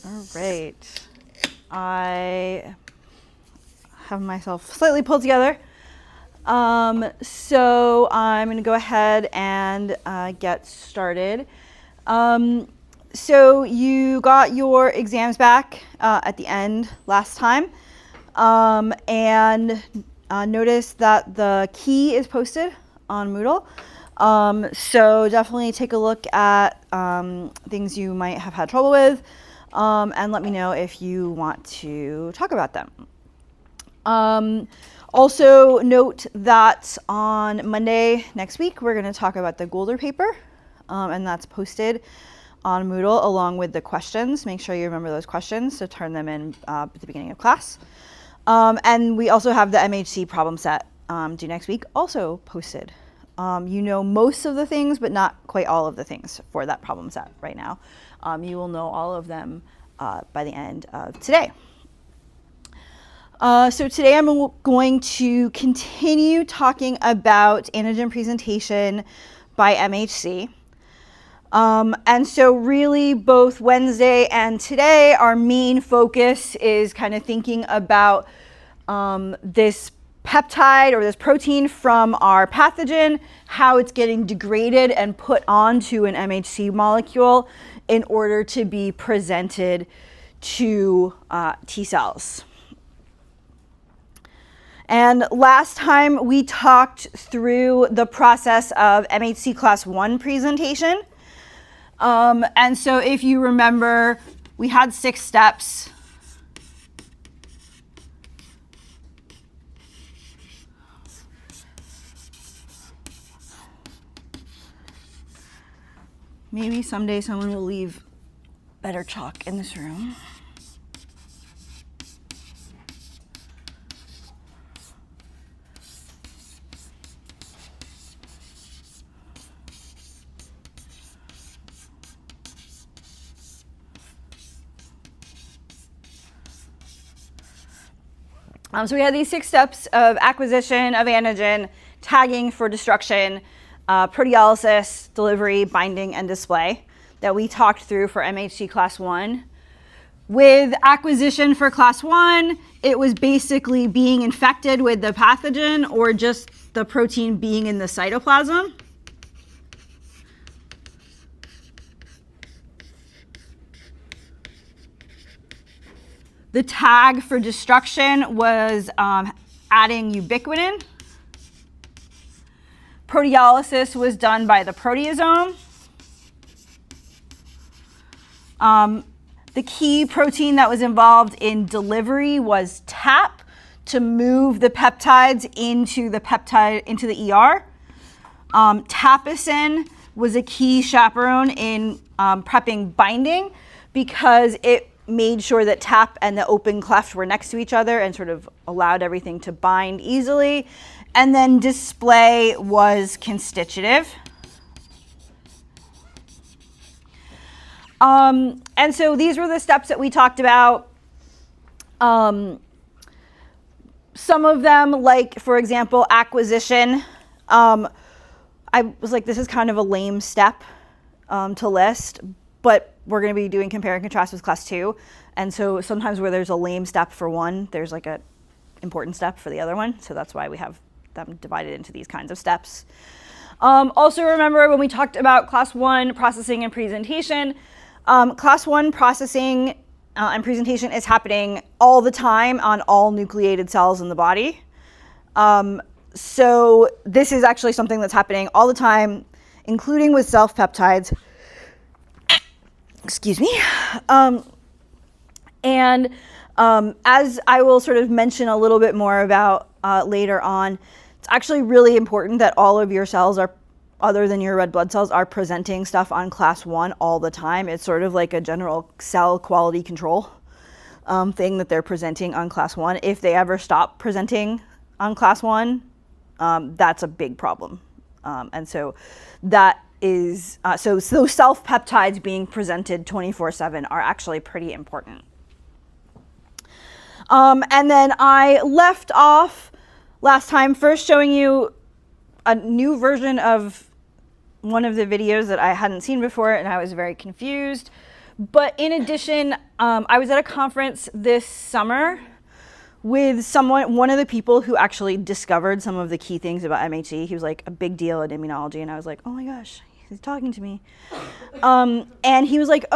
All right. I have myself slightly pulled together. So I'm going to go ahead and get started. So you got your exams back at the end last time. And notice that the key is posted on Moodle. So definitely take a look at things you might have had trouble with, and let me know if you want to talk about them. Also note that on Monday next week, we're going to talk about the Goulder paper, and that's posted on Moodle along with the questions. Make sure you remember those questions to turn them in at the beginning of class. And we also have the MHC problem set due next week, also posted. You know most of the things, but not quite all of the things for that problem set right now. You will know all of them by the end of today. So today I'm going to continue talking about antigen presentation by MHC. And so really both Wednesday and today, our main focus is kind of thinking about this peptide or this protein from our pathogen, how it's getting degraded and put onto an MHC molecule in order to be presented to T cells. And last time we talked through the process of MHC class 1 presentation. And so if you remember, we had 6 steps. Maybe someday someone will leave better chalk in this room. So we had these 6 steps of acquisition of antigen, tagging for destruction, proteolysis, delivery, binding, and display that we talked through for MHC class 1. With acquisition for class 1, it was basically being infected with the pathogen or just the protein being in the cytoplasm. The tag for destruction was adding ubiquitin. Proteolysis was done by the proteasome. The key protein that was involved in delivery was TAP to move the peptides into the ER. Tapicin was a key chaperone in prepping binding because it made sure that tap and the open cleft were next to each other and sort of allowed everything to bind easily. And then display was constitutive. And so these were the steps that we talked about. Some of them, like, for example, acquisition. I was like, this is kind of a lame step to list, but we're going to be doing compare and contrast with class 2. And so sometimes where there's a lame step for one, there's like an important step for the other one. So that's why we have them divided into these kinds of steps. Also remember when we talked about class 1 processing and presentation, class 1 processing and presentation is happening all the time on all nucleated cells in the body. So this is actually something that's happening all the time, including with self-peptides. Excuse me. And as I will sort of mention a little bit more about later on, it's actually really important that all of your cells are, other than your red blood cells, are presenting stuff on class 1 all the time. It's sort of like a general cell quality control thing that they're presenting on class 1. If they ever stop presenting on class 1, that's a big problem. And so that is, so those self-peptides being presented 24/7 are actually pretty important. And then I left off last time first showing you a new version of one of the videos that I hadn't seen before, and I was very confused But in addition, I was at a conference this summer with one of the people who actually discovered some of the key things about MHC. He was like a big deal in immunology, and I was like, oh my gosh, he's talking to me. And he was like,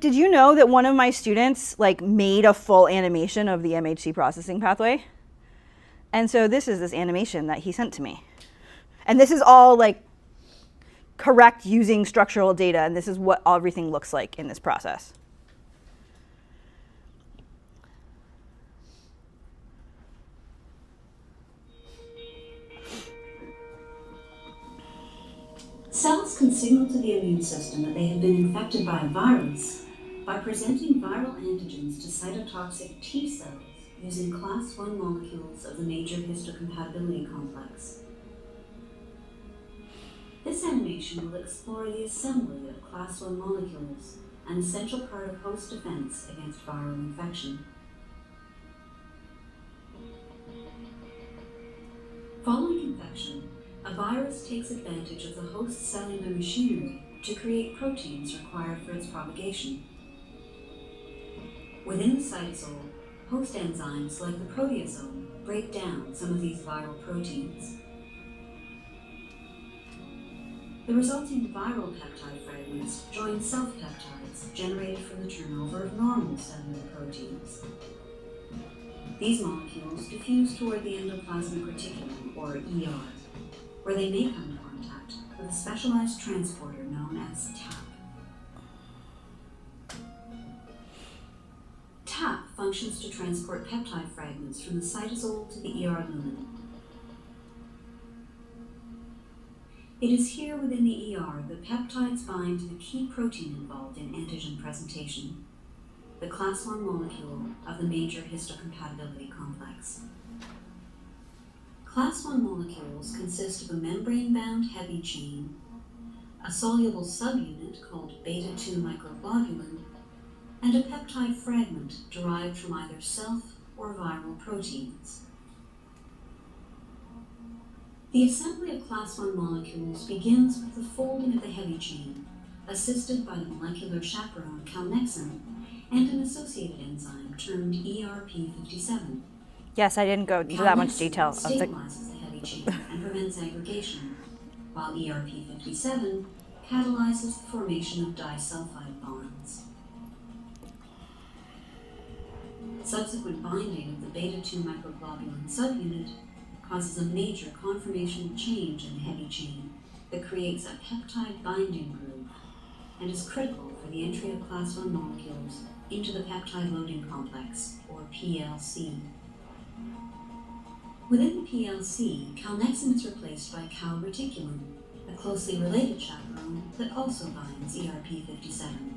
did you know that one of my students like made a full animation of the MHC processing pathway? And so this is this animation that he sent to me. And this is all like correct using structural data, and this is what everything looks like in this process. Cells can signal to the immune system that they have been infected by a virus by presenting viral antigens to cytotoxic T cells using class 1 molecules of the major histocompatibility complex. This animation will explore the assembly of class 1 molecules, an essential part of host defense against viral infection. Following infection, a virus takes advantage of the host cellular machinery to create proteins required for its propagation. Within the cytosol, host enzymes like the proteasome break down some of these viral proteins. The resulting viral peptide fragments join self-peptides generated from the turnover of normal cellular proteins. These molecules diffuse toward the endoplasmic reticulum, or ER, where they may come in contact with a specialized transporter known as TAP. TAP functions to transport peptide fragments from the cytosol to the ER lumen. It is here within the ER that peptides bind to the key protein involved in antigen presentation, the class 1 molecule of the major histocompatibility complex. Class 1 molecules consist of a membrane-bound heavy chain, a soluble subunit called beta-2 microglobulin, and a peptide fragment derived from either self or viral proteins. The assembly of class 1 molecules begins with the folding of the heavy chain, assisted by the molecular chaperone calnexin and an associated enzyme termed ERP57. Yes, I didn't go into that much detail. Stabilizes the heavy chain and prevents aggregation, while ERP57 catalyzes the formation of disulfide bonds. Subsequent binding of the beta-2 microglobulin subunit causes a major conformational change in the heavy chain that creates a peptide binding groove and is critical for the entry of class 1 molecules into the peptide loading complex, or PLC. Within the PLC, calnexin is replaced by calreticulin, a closely related chaperone that also binds ERP57.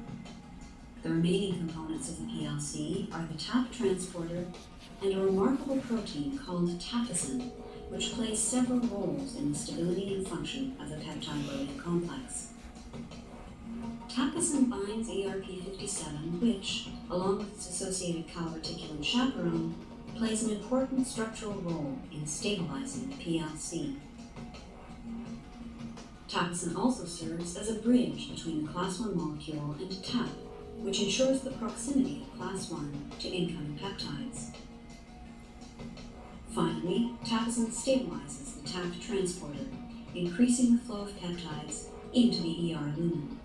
The remaining components of the PLC are the TAP transporter and a remarkable protein called tapesin, which plays several roles in the stability and function of the peptide loading complex. Tapesin binds ERP57, which, along with its associated calreticulin chaperone, plays an important structural role in stabilizing the PLC. Tapesin also serves as a bridge between the class 1 molecule and TAP, which ensures the proximity of class 1 to incoming peptides. Finally, tapesin stabilizes the TAP transporter, increasing the flow of peptides into the ER lumen.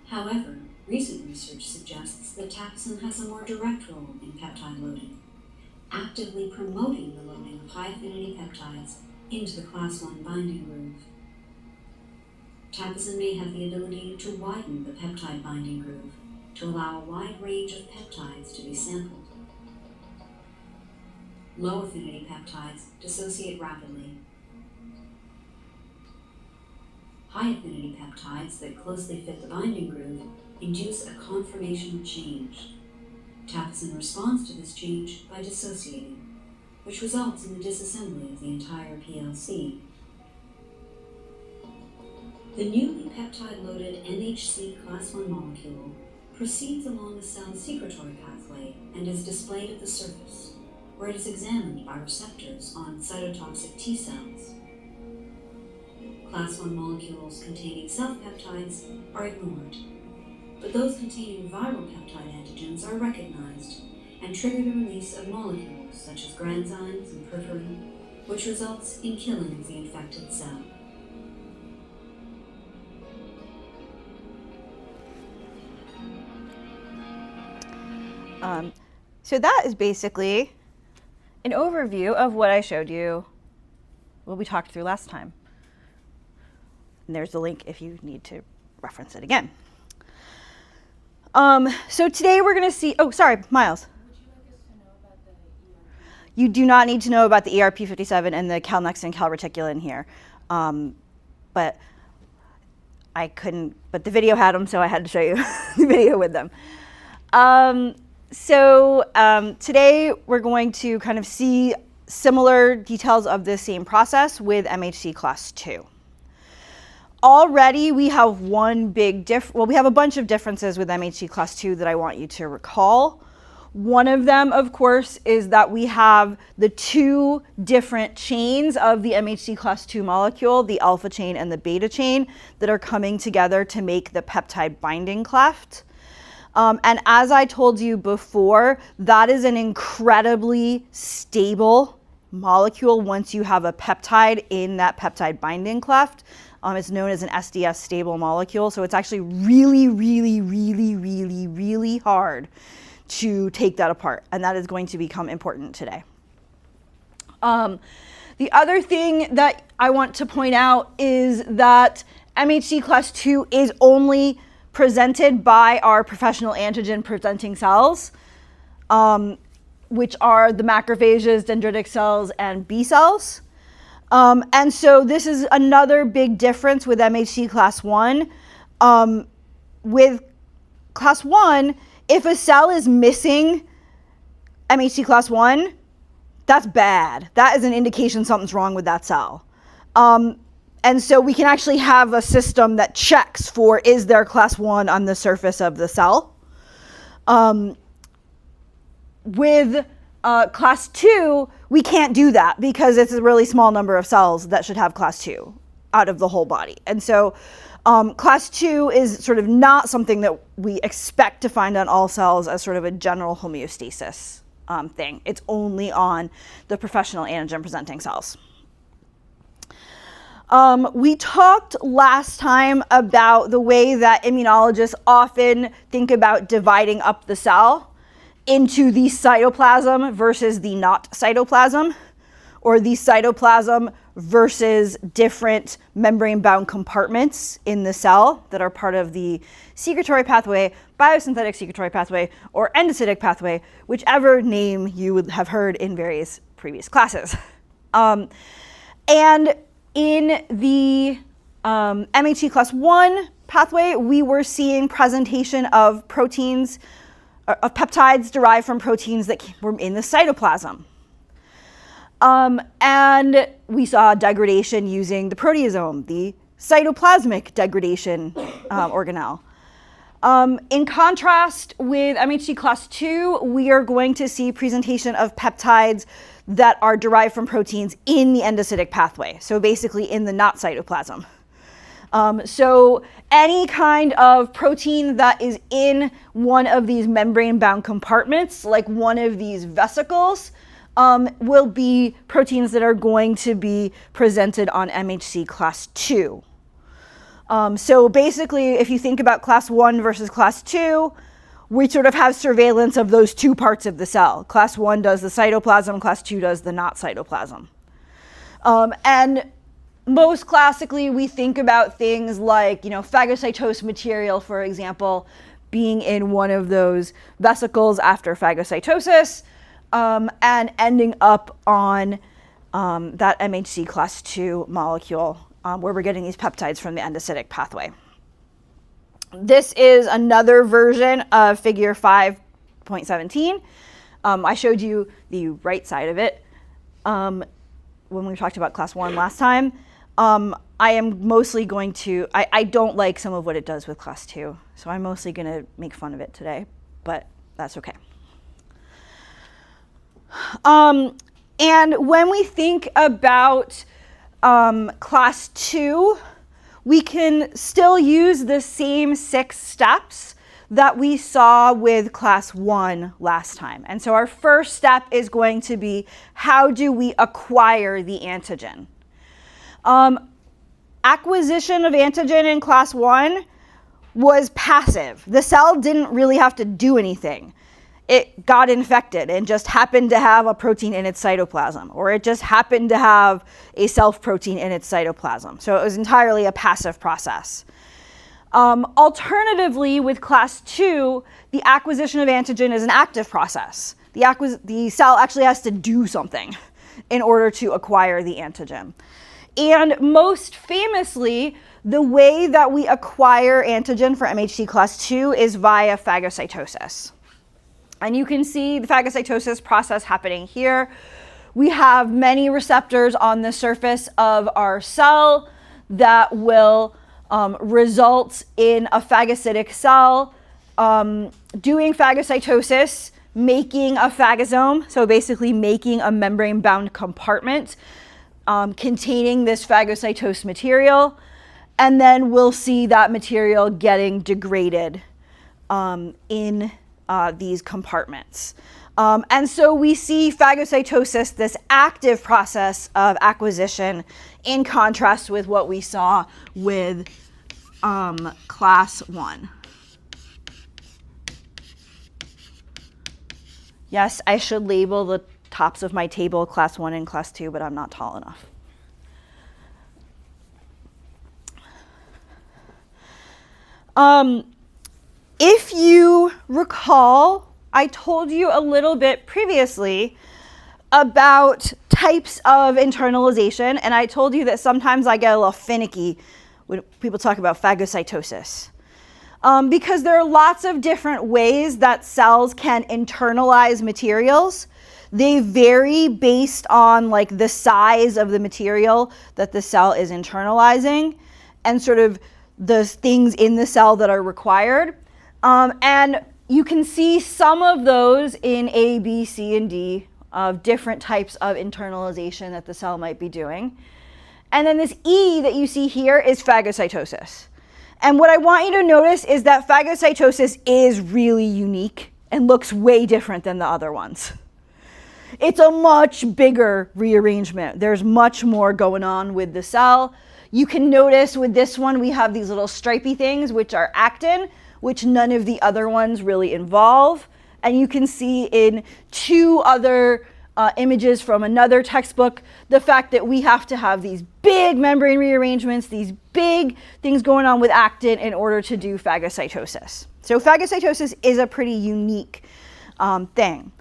However, recent research suggests that tapesin has a more direct role in peptide loading, actively promoting the loading of high-affinity peptides into the class 1 binding groove. Tapesin may have the ability to widen the peptide binding groove to allow a wide range of peptides to be sampled. Low-affinity peptides dissociate rapidly. High-affinity peptides that closely fit the binding groove induce a conformational change. Tapesin responds to this change by dissociating, which results in the disassembly of the entire PLC. The newly peptide-loaded NHC class 1 molecule proceeds along the cell's secretory pathway and is displayed at the surface, where it is examined by receptors on cytotoxic T cells. Class 1 molecules containing self-peptides are ignored, but those containing viral peptide antigens are recognized and trigger the release of molecules such as granzymes and perforin, which results in killing the infected cell. So that is basically an overview of what I showed you, what we talked through last time. And there's the link if you need to reference it again. So today we're going to see, oh, sorry, Miles. Would you like us to know about the ERP? You do not need to know about the ERP57 and the calnexin calreticulin here. But I couldn't, but the video had them, so I had to show you the video with them. Today we're going to kind of see similar details of the same process with MHC class 2. Already we have one big we have a bunch of differences with MHC class 2 that I want you to recall. One of them, of course, is that we have the two different chains of the MHC class 2 molecule, the alpha chain and the beta chain, that are coming together to make the peptide binding cleft. And as I told you before, that is an incredibly stable molecule once you have a peptide in that peptide binding cleft. It's known as an SDS stable molecule, so it's actually really, really, really, really, really hard to take that apart, and that is going to become important today. The other thing that I want to point out is that MHC class 2 is only presented by our professional antigen presenting cells, which are the macrophages, dendritic cells, and B cells. And so this is another big difference with MHC class 1. With class 1, if a cell is missing MHC class 1, that's bad. That is an indication something's wrong with that cell. And so we can actually have a system that checks for, is there class 1 on the surface of the cell? With class 2, we can't do that because it's a really small number of cells that should have class 2 out of the whole body. And so class 2 is sort of not something that we expect to find on all cells as sort of a general homeostasis thing. It's only on the professional antigen presenting cells. We talked last time about the way that immunologists often think about dividing up the cell into the cytoplasm versus the not cytoplasm, or the cytoplasm versus different membrane-bound compartments in the cell that are part of the secretory pathway, biosynthetic secretory pathway, or endocytic pathway, whichever name you would have heard in various previous classes. And in the MHC class 1 pathway, we were seeing presentation of proteins, of peptides derived from proteins that were in the cytoplasm. And we saw degradation using the proteasome, the cytoplasmic degradation organelle. In contrast with MHC class 2, we are going to see presentation of peptides that are derived from proteins in the endocytic pathway, so basically in the not cytoplasm. So any kind of protein that is in one of these membrane-bound compartments, like one of these vesicles, will be proteins that are going to be presented on MHC class 2. So basically, if you think about class 1 versus class 2, we sort of have surveillance of those two parts of the cell. Class 1 does the cytoplasm, class 2 does the not cytoplasm. And most classically, we think about things like, phagocytosed material, for example, being in one of those vesicles after phagocytosis, and ending up on that MHC class 2 molecule, where we're getting these peptides from the endocytic pathway. This is another version of figure 5.17. I showed you the right side of it when we talked about class 1 last time. I am mostly going to, I don't like some of what it does with class 2, so I'm mostly going to make fun of it today, but that's okay. And when we think about class 2, we can still use the same 6 steps that we saw with class 1 last time. And so our first step is going to be, how do we acquire the antigen? Acquisition of antigen in class 1 was passive. The cell didn't really have to do anything. It got infected and just happened to have a protein in its cytoplasm, or it just happened to have a self-protein in its cytoplasm. So it was entirely a passive process. Alternatively, with class 2, the acquisition of antigen is an active process. The cell actually has to do something in order to acquire the antigen. And most famously, the way that we acquire antigen for MHC class 2 is via phagocytosis. And you can see the phagocytosis process happening here. We have many receptors on the surface of our cell that will result in a phagocytic cell doing phagocytosis, making a phagosome, so basically making a membrane-bound compartment containing this phagocytosed material, and then we'll see that material getting degraded in these compartments. And so we see phagocytosis, this active process of acquisition, in contrast with what we saw with class 1. Yes, I should label the tops of my table class 1 and class 2, but I'm not tall enough. If you recall, I told you a little bit previously about types of internalization, and I told you that sometimes I get a little finicky when people talk about phagocytosis. Because there are lots of different ways that cells can internalize materials. They vary based on like the size of the material that the cell is internalizing and sort of the things in the cell that are required. And you can see some of those in A, B, C, and D of different types of internalization that the cell might be doing. And then this E that you see here is phagocytosis. And what I want you to notice is that phagocytosis is really unique and looks way different than the other ones. It's a much bigger rearrangement. There's much more going on with the cell. You can notice with this one, we have these little stripy things, which are actin, which none of the other ones really involve. And you can see in 2 other images from another textbook, the fact that we have to have these big membrane rearrangements, these big things going on with actin in order to do phagocytosis. So phagocytosis is a pretty unique thing.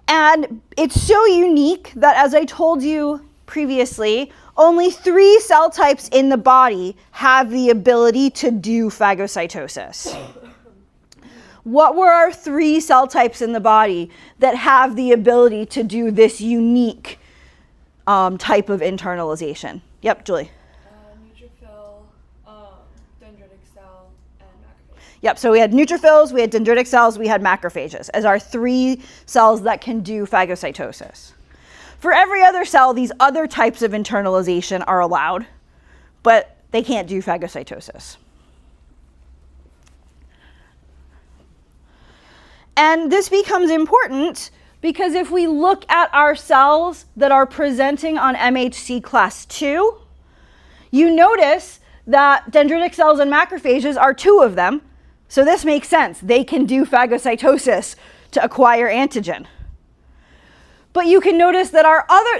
And it's so unique that, as I told you previously, only 3 cell types in the body have the ability to do phagocytosis. What were our 3 cell types in the body that have the ability to do this unique type of internalization? Yep, Julie. Neutrophil, dendritic cell, and macrophage. Yep, so we had neutrophils, we had dendritic cells, we had macrophages as our 3 cells that can do phagocytosis. For every other cell, these other types of internalization are allowed, but they can't do phagocytosis. And this becomes important because if we look at our cells that are presenting on MHC class 2, you notice that dendritic cells and macrophages are 2 of them. So this makes sense. They can do phagocytosis to acquire antigen. But you can notice that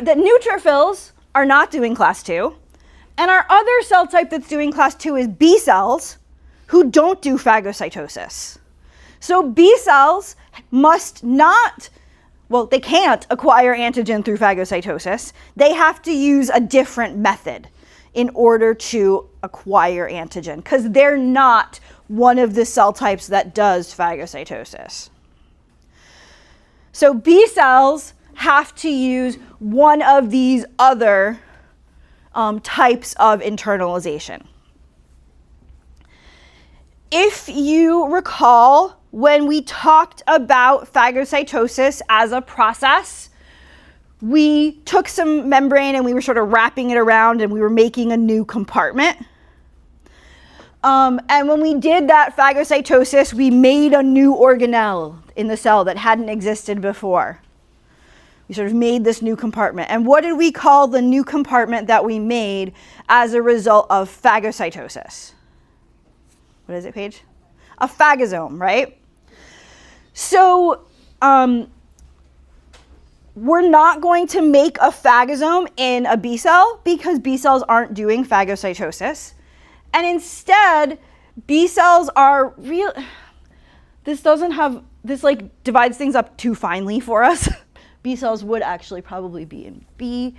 that neutrophils are not doing class 2. And our other cell type that's doing class 2 is B cells, who don't do phagocytosis. So B cells must not, well, they can't acquire antigen through phagocytosis. They have to use a different method in order to acquire antigen, because they're not one of the cell types that does phagocytosis. So B cells have to use one of these other types of internalization. If you recall, when we talked about phagocytosis as a process, we took some membrane and we were sort of wrapping it around and we were making a new compartment. And when we did that phagocytosis, we made a new organelle in the cell that hadn't existed before. We sort of made this new compartment. And what did we call the new compartment that we made as a result of phagocytosis? What is it, Paige? A phagosome, right? So we're not going to make a phagosome in a B cell because B cells aren't doing phagocytosis. And instead, B cells are real. This like divides things up too finely for us. B cells would actually probably be in B.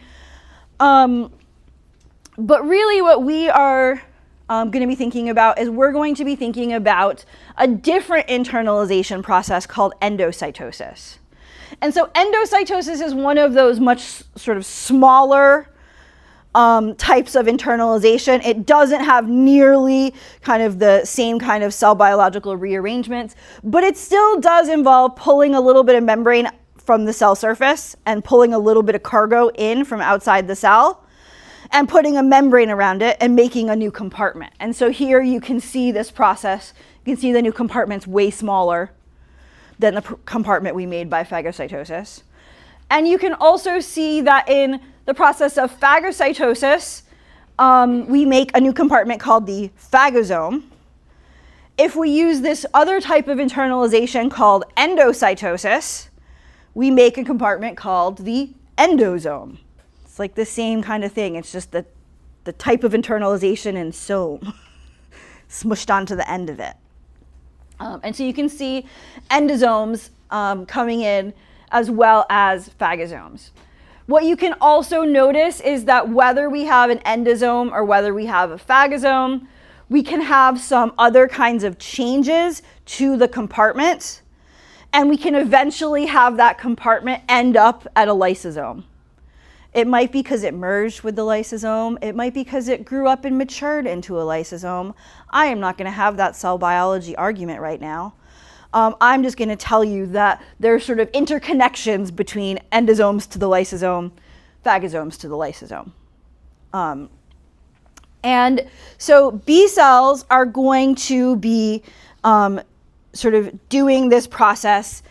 But really what we are going to be thinking about is we're going to be thinking about a different internalization process called endocytosis. And so endocytosis is one of those much sort of smaller types of internalization. It doesn't have nearly kind of the same kind of cell biological rearrangements, but it still does involve pulling a little bit of membrane from the cell surface and pulling a little bit of cargo in from outside the cell and putting a membrane around it and making a new compartment. And so here you can see this process. You can see the new compartment's way smaller than the compartment we made by phagocytosis. And you can also see that in the process of phagocytosis, we make a new compartment called the phagosome. If we use this other type of internalization called endocytosis, we make a compartment called the endosome. It's like the same kind of thing. It's just the type of internalization and some smushed onto the end of it. And so you can see endosomes coming in as well as phagosomes. What you can also notice is that whether we have an endosome or whether we have a phagosome, we can have some other kinds of changes to the compartment, and we can eventually have that compartment end up at a lysosome. It might be because it merged with the lysosome. It might be because it grew up and matured into a lysosome. I am not going to have that cell biology argument right now. I'm just going to tell you that there's sort of interconnections between endosomes to the lysosome, phagosomes to the lysosome. And so B cells are going to be sort of doing this process,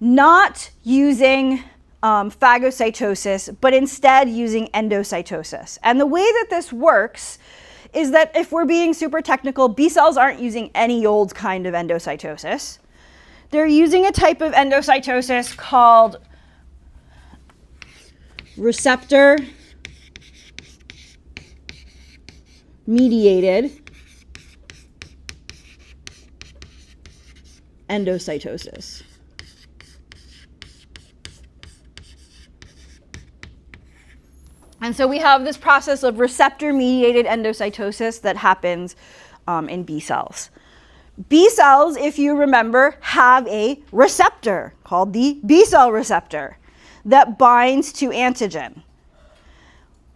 not using phagocytosis, but instead using endocytosis. And the way that this works is that if we're being super technical, B cells aren't using any old kind of endocytosis. They're using a type of endocytosis called receptor-mediated endocytosis. And so we have this process of receptor-mediated endocytosis that happens in B cells. B cells, if you remember, have a receptor called the B cell receptor that binds to antigen.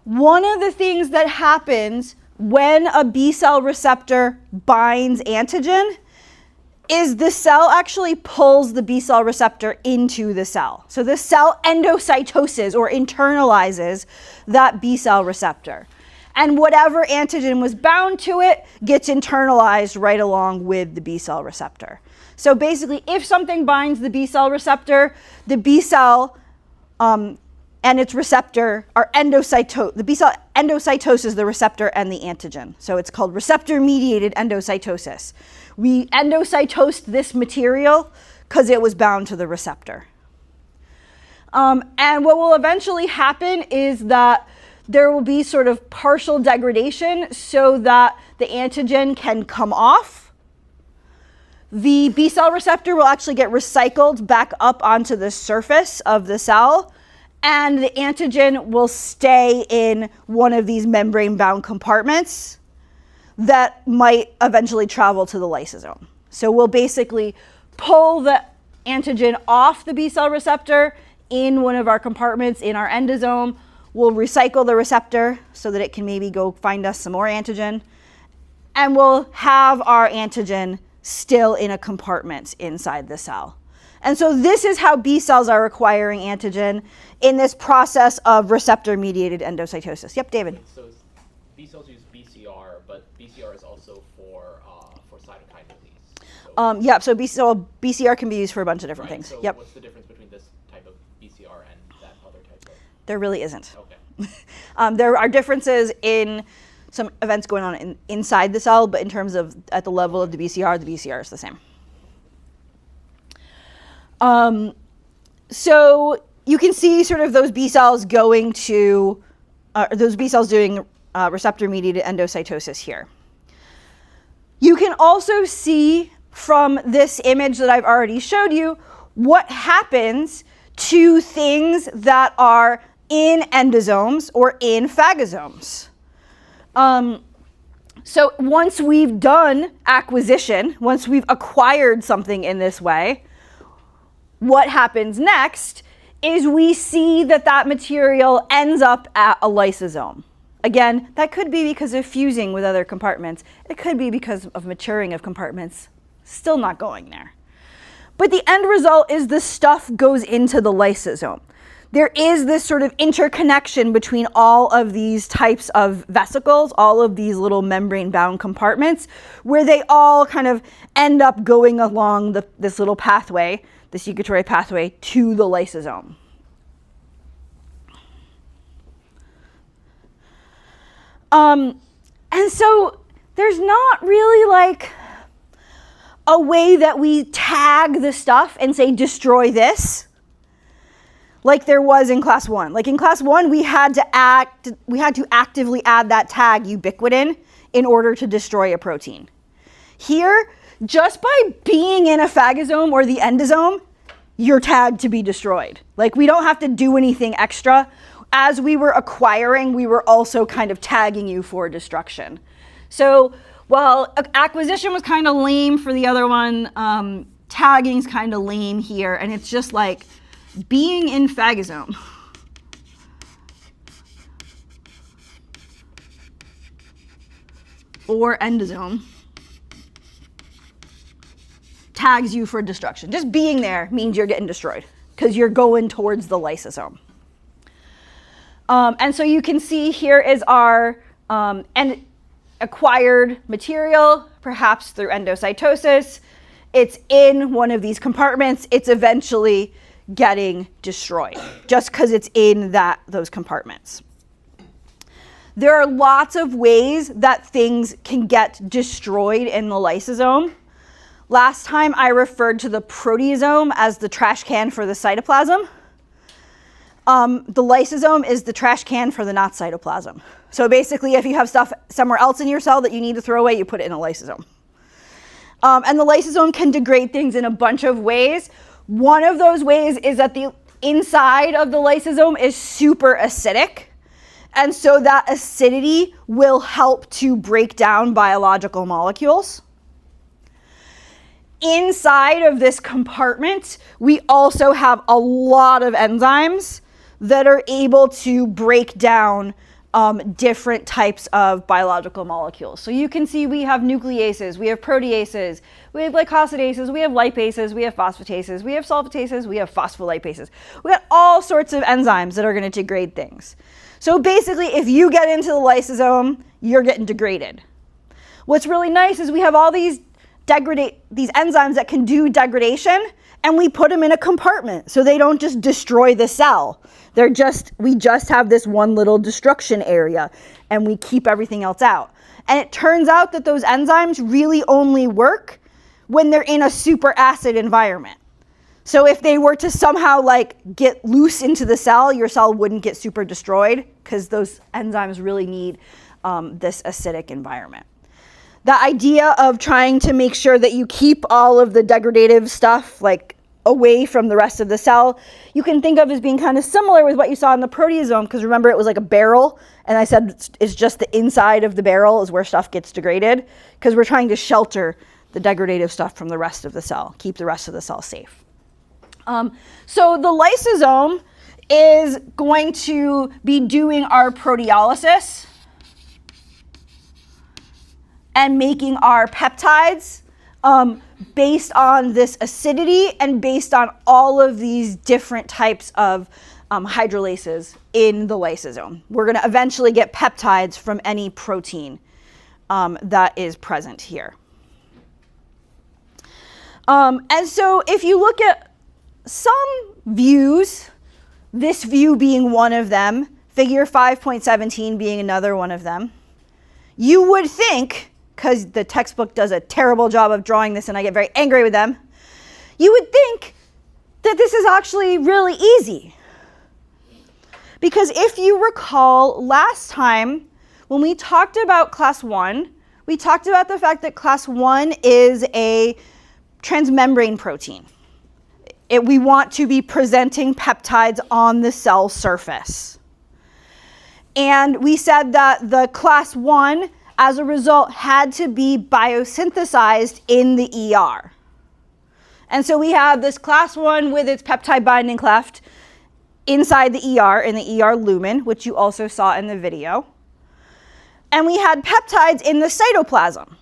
One of the things that happens when a B cell receptor binds antigen is the cell actually pulls the B cell receptor into the cell. So the cell endocytoses or internalizes that B cell receptor. And whatever antigen was bound to it gets internalized right along with the B cell receptor. So basically, if something binds the B cell receptor, the B cell and its receptor are the B cell endocytoses the receptor and the antigen. So it's called receptor-mediated endocytosis. We endocytosed this material because it was bound to the receptor. And what will eventually happen is that there will be sort of partial degradation so that the antigen can come off. The B cell receptor will actually get recycled back up onto the surface of the cell, and the antigen will stay in one of these membrane-bound compartments that might eventually travel to the lysosome. So we'll basically pull the antigen off the B cell receptor in one of our compartments in our endosome. We'll recycle the receptor so that it can maybe go find us some more antigen. And we'll have our antigen still in a compartment inside the cell. And so this is how B cells are acquiring antigen in this process of receptor-mediated endocytosis. Yep, David. So B cells use BCR, but BCR is also for cytokine release. So, Yeah, so BCR can be used for a bunch of different things. So Yep. what's the difference between this type of BCR and that other type of? There really isn't. Okay. There are differences in some events going on inside the cell, but in terms of at the level of the BCR is the same. So you can see sort of those B cells going to, those B cells doing receptor-mediated endocytosis here. You can also see from this image that I've already showed you what happens to things that are in endosomes or in phagosomes. So once we've done acquisition, once we've acquired something in this way, what happens next is we see that that material ends up at a lysosome. Again, that could be because of fusing with other compartments. It could be because of maturing of compartments. Still not going there. But the end result is the stuff goes into the lysosome. There is this sort of interconnection between all of these types of vesicles, all of these little membrane-bound compartments, where they all kind of end up going along this little pathway, the secretory pathway, to the lysosome. And so there's not really like a way that we tag the stuff and say, destroy this, like there was in class 1. Like in class 1, we had to actively add that tag ubiquitin in order to destroy a protein. Here, just by being in a phagosome or the endosome, you're tagged to be destroyed. Like we don't have to do anything extra. As we were acquiring, we were also kind of tagging you for destruction. So while acquisition was kind of lame for the other one, tagging's kind of lame here, and it's just like being in phagosome. Or endosome tags you for destruction. Just being there means you're getting destroyed because you're going towards the lysosome. And so you can see here is our acquired material, perhaps through endocytosis. It's in one of these compartments. It's eventually getting destroyed just because it's in those compartments. There are lots of ways that things can get destroyed in the lysosome. Last time I referred to the proteasome as the trash can for the cytoplasm. The lysosome is the trash can for the not cytoplasm. So basically, if you have stuff somewhere else in your cell that you need to throw away, you put it in a lysosome. And the lysosome can degrade things in a bunch of ways. One of those ways is that the inside of the lysosome is super acidic. And so that acidity will help to break down biological molecules. Inside of this compartment, we also have a lot of enzymes that are able to break down different types of biological molecules. So you can see we have nucleases, we have proteases, we have glycosidases, we have lipases, we have phosphatases, we have sulfatases, we have phospholipases. We got all sorts of enzymes that are going to degrade things. So basically, if you get into the lysosome, you're getting degraded. What's really nice is we have all these enzymes that can do degradation, and we put them in a compartment so they don't just destroy the cell. We just have this one little destruction area, and we keep everything else out. And it turns out that those enzymes really only work when they're in a super acid environment. So if they were to somehow get loose into the cell, your cell wouldn't get super destroyed because those enzymes really need this acidic environment. The idea of trying to make sure that you keep all of the degradative stuff away from the rest of the cell, you can think of as being kind of similar with what you saw in the proteasome, because remember it was like a barrel, and I said it's just the inside of the barrel is where stuff gets degraded, because we're trying to shelter the degradative stuff from the rest of the cell, keep the rest of the cell safe. So the lysosome is going to be doing our proteolysis and making our peptides based on this acidity and based on all of these different types of hydrolases in the lysosome. We're going to eventually get peptides from any protein that is present here. And so if you look at some views, this view being one of them, figure 5.17 being another one of them, you would think, because the textbook does a terrible job of drawing this and I get very angry with them, you would think that this is actually really easy. Because if you recall last time when we talked about class 1, we talked about the fact that class 1 is a transmembrane protein. We want to be presenting peptides on the cell surface. And we said that the class 1, as a result, had to be biosynthesized in the ER. And so we have this class 1 with its peptide binding cleft inside the ER, in the ER lumen, which you also saw in the video. And we had peptides in the cytoplasm.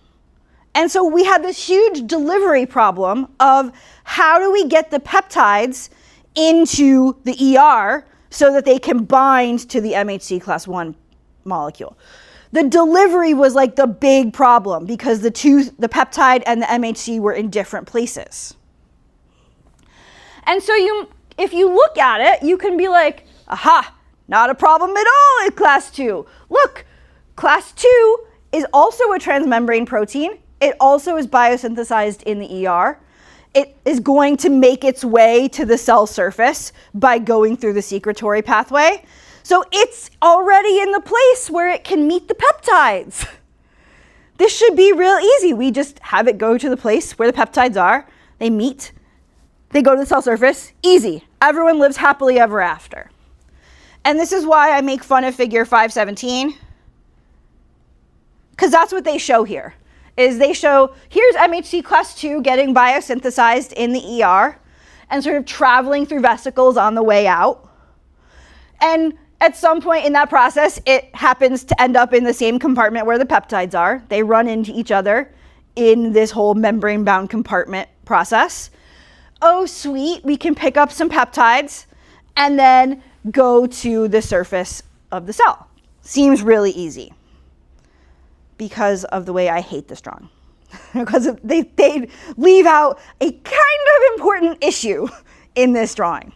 And so we had this huge delivery problem of how do we get the peptides into the ER so that they can bind to the MHC class 1 molecule. The delivery was like the big problem because the peptide and the MHC were in different places. And so if you look at it, you can be like, aha, not a problem at all in class 2. Look, class 2 is also a transmembrane protein. It also is biosynthesized in the ER. It is going to make its way to the cell surface by going through the secretory pathway. So it's already in the place where it can meet the peptides. This should be real easy. We just have it go to the place where the peptides are. They meet. They go to the cell surface. Easy. Everyone lives happily ever after. And this is why I make fun of figure 517. Because that's what they show here. Is they show, here's MHC class 2 getting biosynthesized in the ER and sort of traveling through vesicles on the way out. And at some point in that process, it happens to end up in the same compartment where the peptides are. They run into each other in this whole membrane-bound compartment process. Oh, sweet, we can pick up some peptides and then go to the surface of the cell. Seems really easy. Because of the way I hate this drawing. Because they leave out a kind of important issue in this drawing.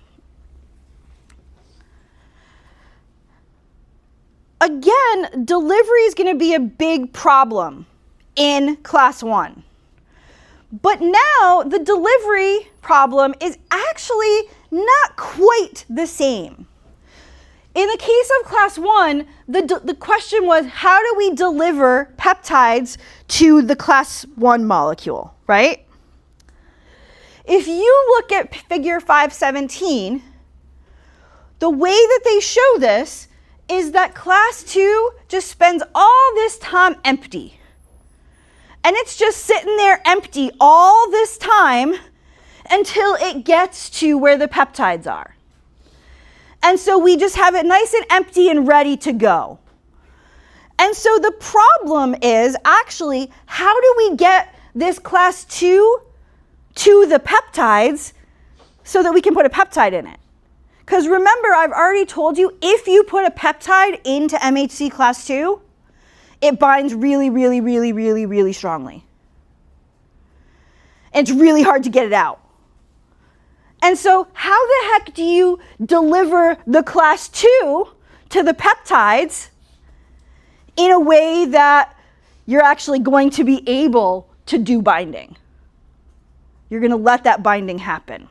Again, delivery is going to be a big problem in class 1. But now the delivery problem is actually not quite the same. In the case of class 1, the question was, how do we deliver peptides to the class 1 molecule, right? If you look at figure 517, the way that they show this is that class 2 just spends all this time empty. And it's just sitting there empty all this time until it gets to where the peptides are. And so we just have it nice and empty and ready to go. And so the problem is actually, how do we get this class 2 to the peptides so that we can put a peptide in it? Because remember, I've already told you, if you put a peptide into MHC class 2, it binds really, really, really, really, really strongly. And it's really hard to get it out. And so how the heck do you deliver the class 2 to the peptides in a way that you're actually going to be able to do binding? You're going to let that binding happen.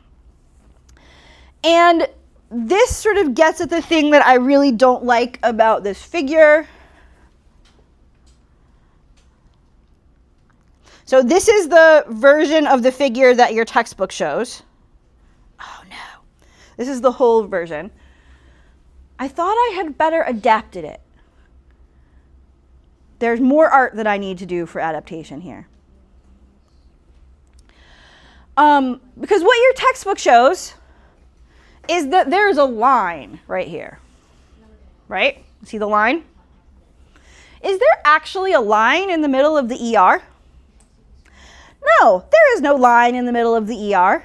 And this sort of gets at the thing that I really don't like about this figure. So this is the version of the figure that your textbook shows. Oh no, this is the whole version. I thought I had better adapted it. There's more art that I need to do for adaptation here. Because what your textbook shows is that there's a line right here, right? See the line? Is there actually a line in the middle of the ER? No, there is no line in the middle of the ER.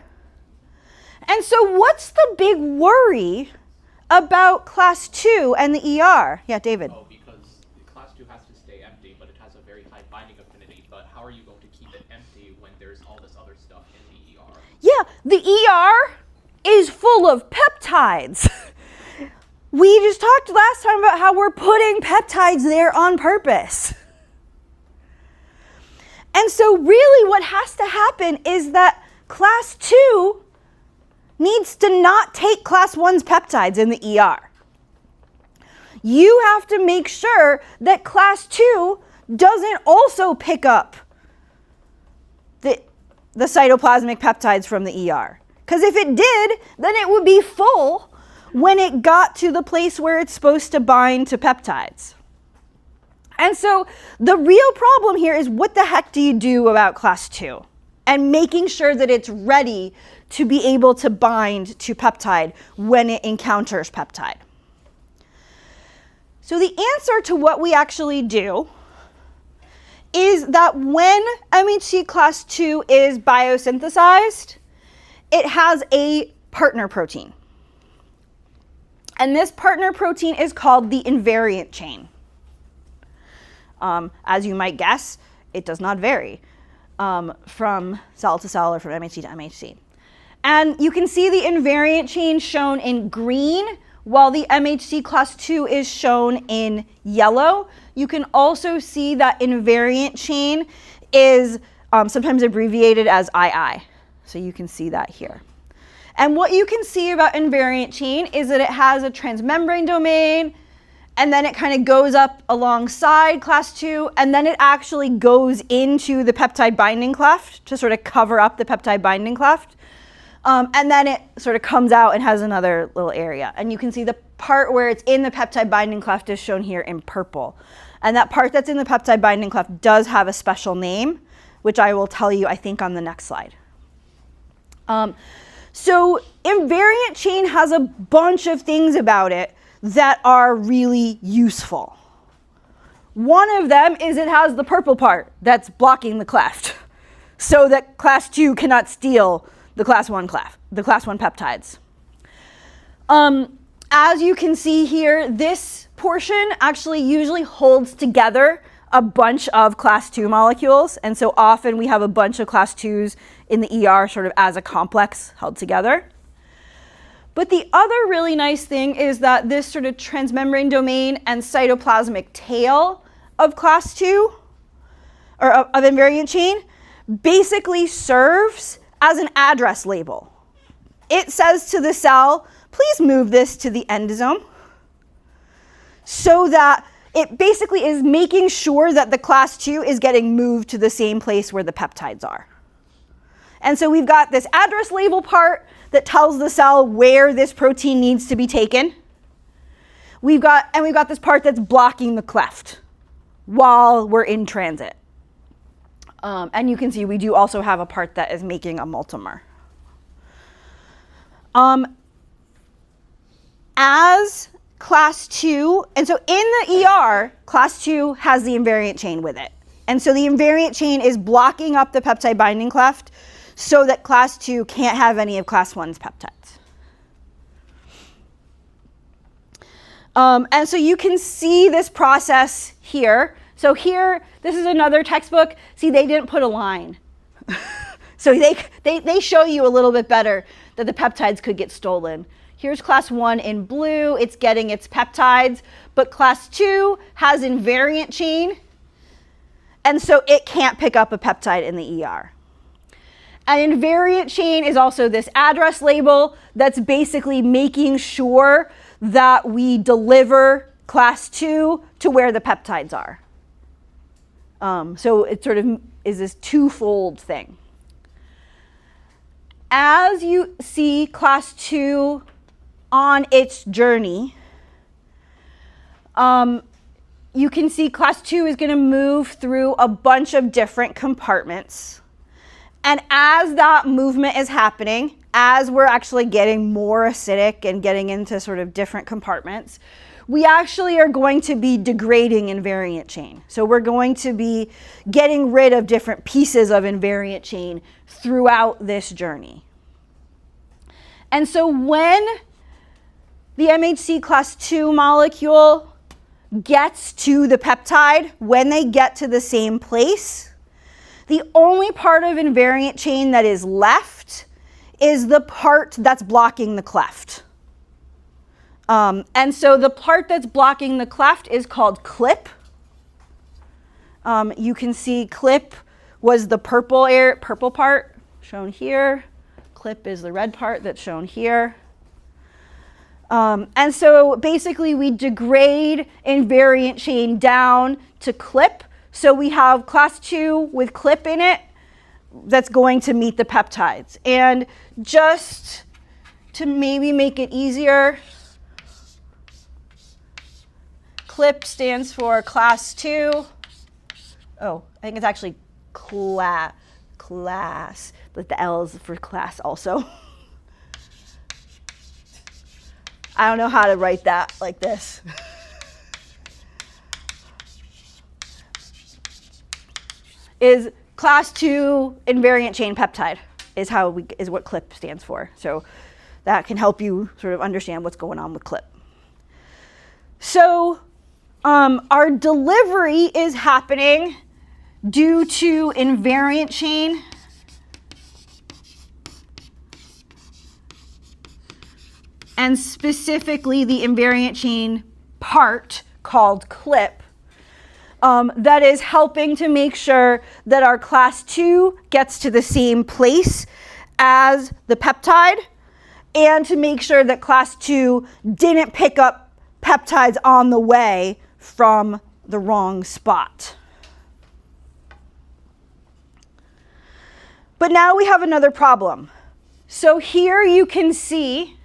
And so what's the big worry about class 2 and the ER? Yeah, David. Oh, because class 2 has to stay empty, but it has a very high binding affinity. But how are you going to keep it empty when there's all this other stuff in the ER? Yeah, the ER is full of peptides. We just talked last time about how we're putting peptides there on purpose. And so really what has to happen is that class 2 needs to not take class 1's peptides in the ER. You have to make sure that class 2 doesn't also pick up the cytoplasmic peptides from the ER. Because if it did, then it would be full when it got to the place where it's supposed to bind to peptides. And so the real problem here is, what the heck do you do about class 2? And making sure that it's ready to be able to bind to peptide when it encounters peptide. So the answer to what we actually do is that when MHC class 2 is biosynthesized, it has a partner protein. And this partner protein is called the invariant chain. As you might guess, it does not vary from cell to cell or from MHC to MHC. And you can see the invariant chain shown in green, while the MHC class 2 is shown in yellow. You can also see that invariant chain is sometimes abbreviated as II. So you can see that here. And what you can see about invariant chain is that it has a transmembrane domain, and then it kind of goes up alongside class 2, and then it actually goes into the peptide binding cleft to sort of cover up the peptide binding cleft. And then it sort of comes out and has another little area. And you can see the part where it's in the peptide binding cleft is shown here in purple. And that part that's in the peptide binding cleft does have a special name, which I will tell you, I think, on the next slide. So invariant chain has a bunch of things about it that are really useful. One of them is it has the purple part that's blocking the cleft so that class 2 cannot steal the class 1 peptides. As you can see here, this portion actually usually holds together a bunch of class 2 molecules, and so often we have a bunch of class 2s in the ER sort of as a complex held together. But the other really nice thing is that this sort of transmembrane domain and cytoplasmic tail of class 2, or of invariant chain, basically serves as an address label. It says to the cell, please move this to the endosome, so that it basically is making sure that the class 2 is getting moved to the same place where the peptides are. And so we've got this address label part that tells the cell where this protein needs to be taken. We've got this part that's blocking the cleft while we're in transit. And you can see we do also have a part that is making a multimer. As class 2, and so in the ER, class 2 has the invariant chain with it. And so the invariant chain is blocking up the peptide binding cleft so that class 2 can't have any of class 1's peptides. And so you can see this process here. So here, this is another textbook. See, they didn't put a line. So they show you a little bit better that the peptides could get stolen. Here's class 1 in blue. It's getting its peptides. But class 2 has invariant chain. And so it can't pick up a peptide in the ER. An invariant chain is also this address label that's basically making sure that we deliver class 2 to where the peptides are. So it sort of is this twofold thing. As you see class 2 on its journey, you can see class 2 is going to move through a bunch of different compartments. And as that movement is happening, as we're actually getting more acidic and getting into sort of different compartments, we actually are going to be degrading invariant chain. So we're going to be getting rid of different pieces of invariant chain throughout this journey. And so when the MHC class 2 molecule gets to the peptide, when they get to the same place, the only part of invariant chain that is left is the part that's blocking the cleft. And so the part that's blocking the cleft is called clip. You can see clip was the purple part shown here. Clip is the red part that's shown here. And so basically we degrade invariant chain down to clip. So we have class 2 with clip in it that's going to meet the peptides. And just to maybe make it easier, clip stands for class 2. Oh, I think it's actually class, but the L is for class also. I don't know how to write that like this. Is class 2 invariant chain peptide is what CLIP stands for. So that can help you sort of understand what's going on with CLIP. So our delivery is happening due to invariant chain and specifically the invariant chain part called CLIP that is helping to make sure that our class 2 gets to the same place as the peptide and to make sure that class 2 didn't pick up peptides on the way from the wrong spot. But now we have another problem. So here you can see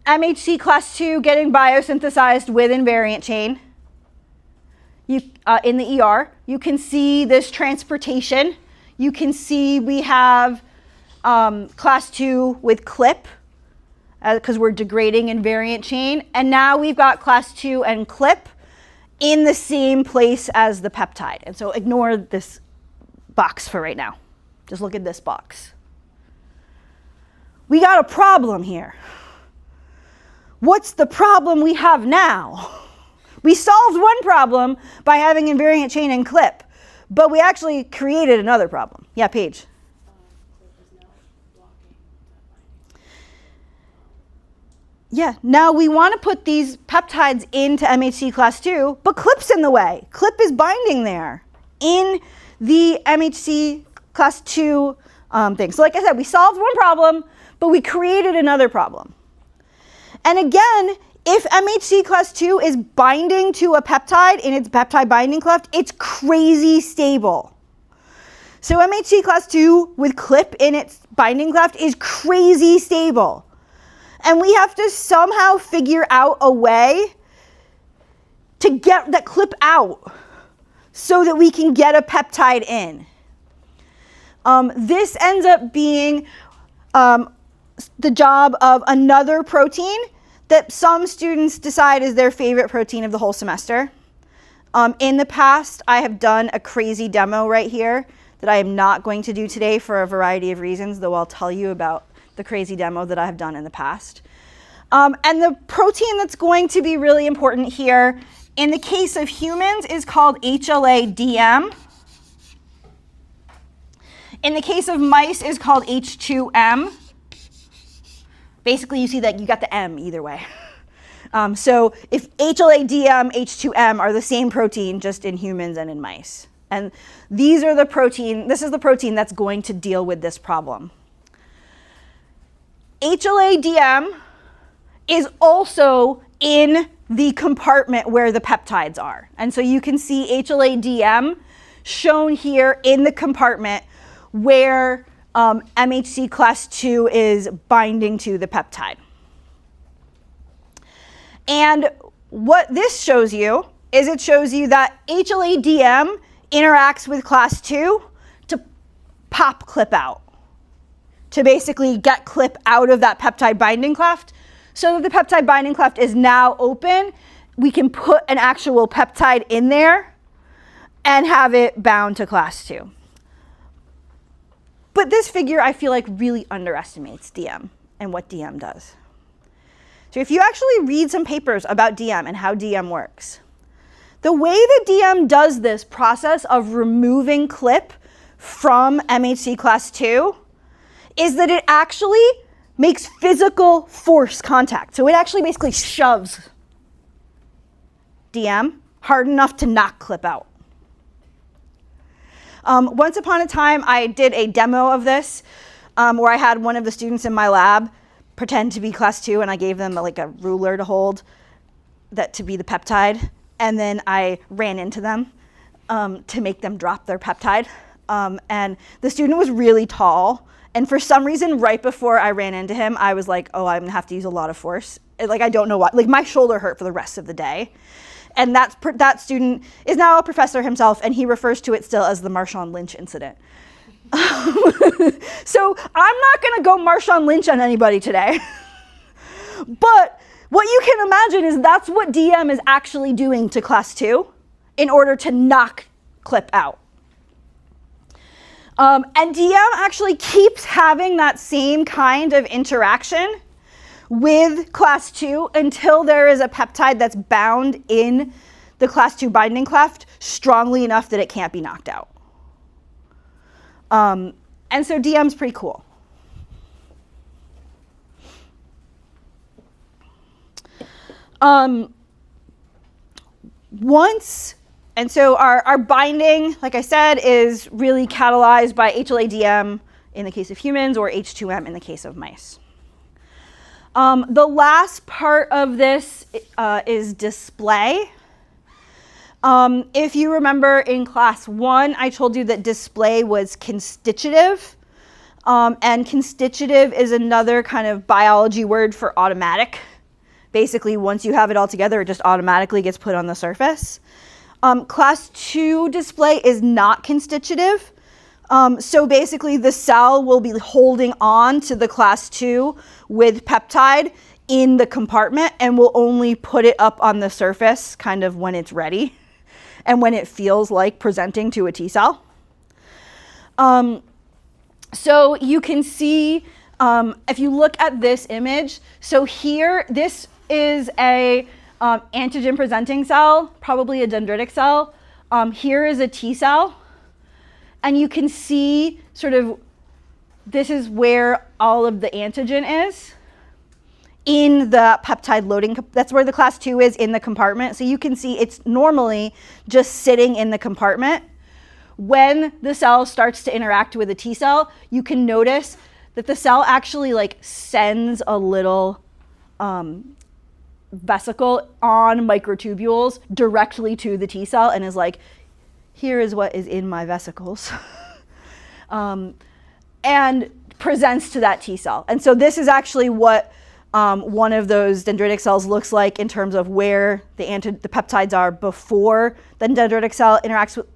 MHC class 2 getting biosynthesized with invariant chain. In the ER, you can see this transportation. You can see we have class 2 with CLIP because we're degrading invariant chain. And now we've got class 2 and CLIP in the same place as the peptide. And so ignore this box for right now. Just look at this box. We got a problem here. What's the problem we have now? We solved one problem by having invariant chain and CLIP, but we actually created another problem. Yeah, Paige. Yeah, now we want to put these peptides into MHC class 2, but CLIP's in the way. CLIP is binding there in the MHC class 2 thing. So like I said, we solved one problem, but we created another problem. And again, if MHC class 2 is binding to a peptide in its peptide binding cleft, it's crazy stable. So MHC class 2 with CLIP in its binding cleft is crazy stable. And we have to somehow figure out a way to get that CLIP out so that we can get a peptide in. This ends up being the job of another protein that some students decide is their favorite protein of the whole semester. In the past, I have done a crazy demo right here that I am not going to do today for a variety of reasons, though I'll tell you about the crazy demo that I have done in the past. And the protein that's going to be really important here, in the case of humans, is called HLA-DM. In the case of mice, is called H2M. Basically, you see that you got the M either way. So if HLA-DM, H2M are the same protein just in humans and in mice. And this is the protein that's going to deal with this problem. HLA-DM is also in the compartment where the peptides are. And so you can see HLA-DM shown here in the compartment where MHC class 2 is binding to the peptide. And what this shows you is it shows you that HLA-DM interacts with class 2 to pop CLIP out, to basically get CLIP out of that peptide binding cleft so that the peptide binding cleft is now open, we can put an actual peptide in there and have it bound to class 2. But this figure, I feel like, really underestimates DM and what DM does. So if you actually read some papers about DM and how DM works, the way that DM does this process of removing clip from MHC class 2 is that it actually makes physical force contact. So it actually basically shoves DM hard enough to knock clip out. Once upon a time, I did a demo of this where I had one of the students in my lab pretend to be class 2, and I gave them like a ruler to hold that to be the peptide, and then I ran into them to make them drop their peptide. And the student was really tall, and for some reason, right before I ran into him, I was like, oh, I'm gonna have to use a lot of force. Like, I don't know what, like my shoulder hurt for the rest of the day. And that student is now a professor himself, and he refers to it still as the Marshawn Lynch incident. So I'm not going to go Marshawn Lynch on anybody today. But what you can imagine is that's what DM is actually doing to class 2 in order to knock clip out. And DM actually keeps having that same kind of interaction with class 2 until there is a peptide that's bound in the class 2 binding cleft strongly enough that it can't be knocked out. And so DM's pretty cool. And so our binding, like I said, is really catalyzed by HLA-DM in the case of humans or H2M in the case of mice. The last part of this is display. If you remember in class 1, I told you that display was constitutive. And constitutive is another kind of biology word for automatic. Basically, once you have it all together, it just automatically gets put on the surface. Class 2 display is not constitutive. So basically, the cell will be holding on to the class 2 with peptide in the compartment and will only put it up on the surface kind of when it's ready and when it feels like presenting to a T cell. So you can see, if you look at this image, so here, this is a antigen presenting cell, probably a dendritic cell. Here is a T cell. And you can see sort of, this is where all of the antigen is in the peptide loading. That's where the class 2 is in the compartment. So you can see it's normally just sitting in the compartment. When the cell starts to interact with a T cell, you can notice that the cell actually like sends a little vesicle on microtubules directly to the T cell and is like, here is what is in my vesicles, and presents to that T cell. And so this is actually what one of those dendritic cells looks like in terms of where the peptides are before the dendritic cell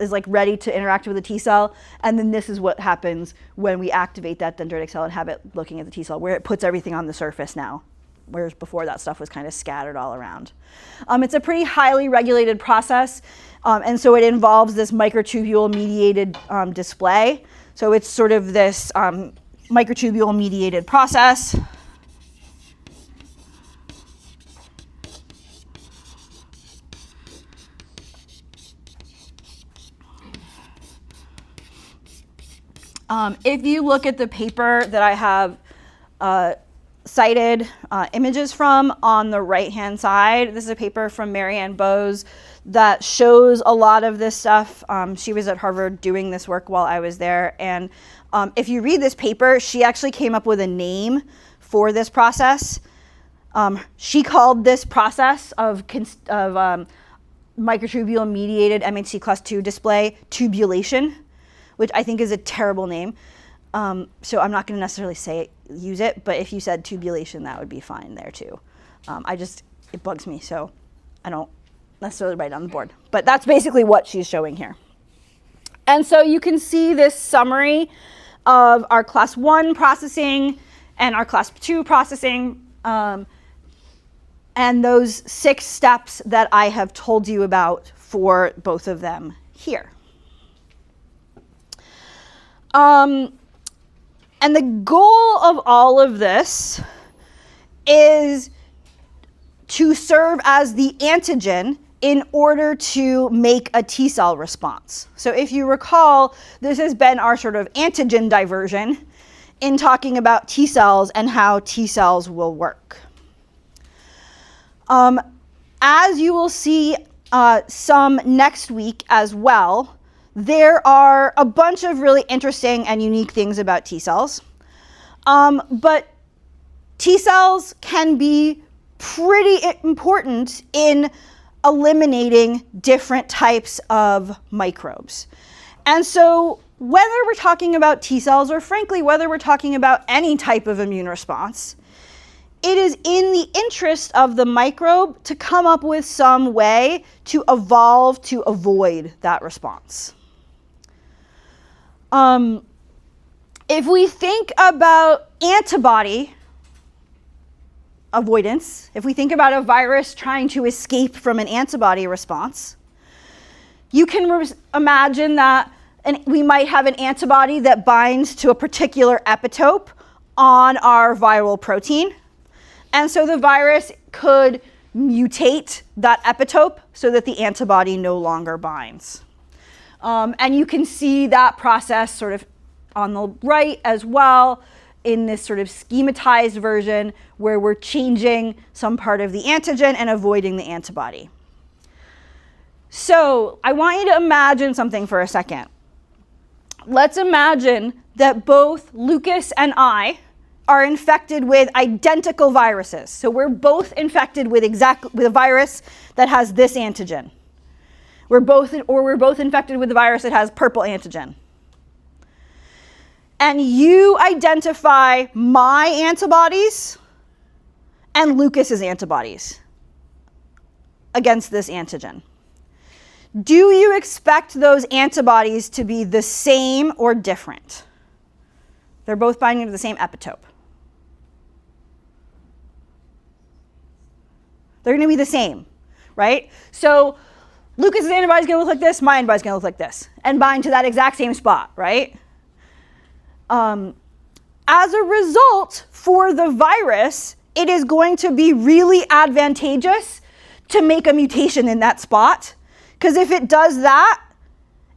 is like ready to interact with the T cell. And then this is what happens when we activate that dendritic cell and have it looking at the T cell, where it puts everything on the surface now, whereas before that stuff was kind of scattered all around. It's a pretty highly regulated process. And so it involves this microtubule-mediated display. So it's sort of this microtubule-mediated process. If you look at the paper that I have cited images from on the right-hand side, this is a paper from Marianne Bose that shows a lot of this stuff. She was at Harvard doing this work while I was there. And if you read this paper, she actually came up with a name for this process. She called this process of microtubule-mediated MHC class 2 display tubulation, which I think is a terrible name. So I'm not going to necessarily use it, but if you said tubulation, that would be fine there too. It bugs me, so I don't necessarily write it on the board. But that's basically what she's showing here. And so you can see this summary of our class 1 processing and our class 2 processing. and those 6 steps that I have told you about for both of them here. And the goal of all of this is to serve as the antigen in order to make a T cell response. So if you recall, this has been our sort of antigen diversion in talking about T cells and how T cells will work. As you will see some next week as well, there are a bunch of really interesting and unique things about T cells. But T cells can be pretty important in eliminating different types of microbes. And so whether we're talking about T cells or frankly whether we're talking about any type of immune response, it is in the interest of the microbe to come up with some way to evolve to avoid that response. If we think about antibody avoidance, if we think about a virus trying to escape from an antibody response, you can imagine that we might have an antibody that binds to a particular epitope on our viral protein. And so the virus could mutate that epitope so that the antibody no longer binds. And you can see that process sort of on the right as well in this sort of schematized version where we're changing some part of the antigen and avoiding the antibody. So I want you to imagine something for a second. Let's imagine that both Lucas and I are infected with identical viruses. So we're both infected with a virus that has this antigen. We're both infected with the virus that has purple antigen. And you identify my antibodies and Lucas's antibodies against this antigen. Do you expect those antibodies to be the same or different? They're both binding to the same epitope. They're going to be the same, right? So Lucas's antibody is going to look like this, my antibody is going to look like this, and bind to that exact same spot, right? As a result, for the virus, it is going to be really advantageous to make a mutation in that spot, because if it does that,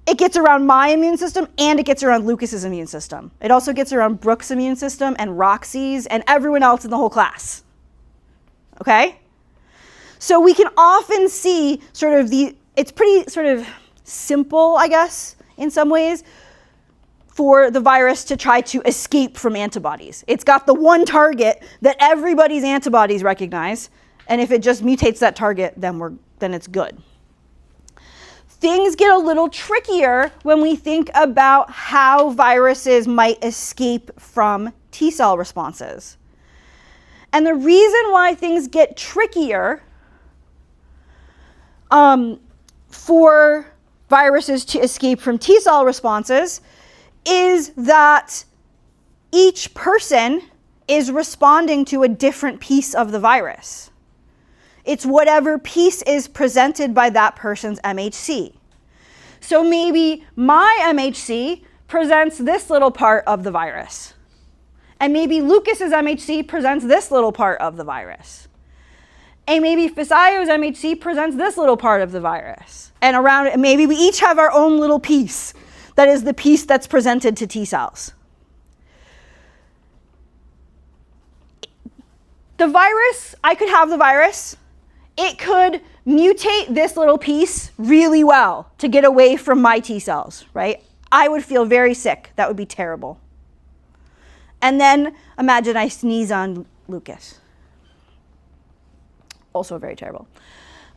it gets around my immune system and it gets around Lucas's immune system. It also gets around Brooke's immune system and Roxy's and everyone else in the whole class. Okay? So we can often see sort of it's pretty sort of simple, I guess, in some ways, for the virus to try to escape from antibodies. It's got the one target that everybody's antibodies recognize, and if it just mutates that target, then it's good. Things get a little trickier when we think about how viruses might escape from T cell responses. And the reason why things get trickier for viruses to escape from T cell responses is that each person is responding to a different piece of the virus. It's whatever piece is presented by that person's MHC. So maybe my MHC presents this little part of the virus. And maybe Lucas's MHC presents this little part of the virus. And maybe Fisayo's MHC presents this little part of the virus. And around it, maybe we each have our own little piece that is the piece that's presented to T cells. The virus, I could have the virus. It could mutate this little piece really well to get away from my T cells, right? I would feel very sick. That would be terrible. And then imagine I sneeze on Lucas. Also very terrible.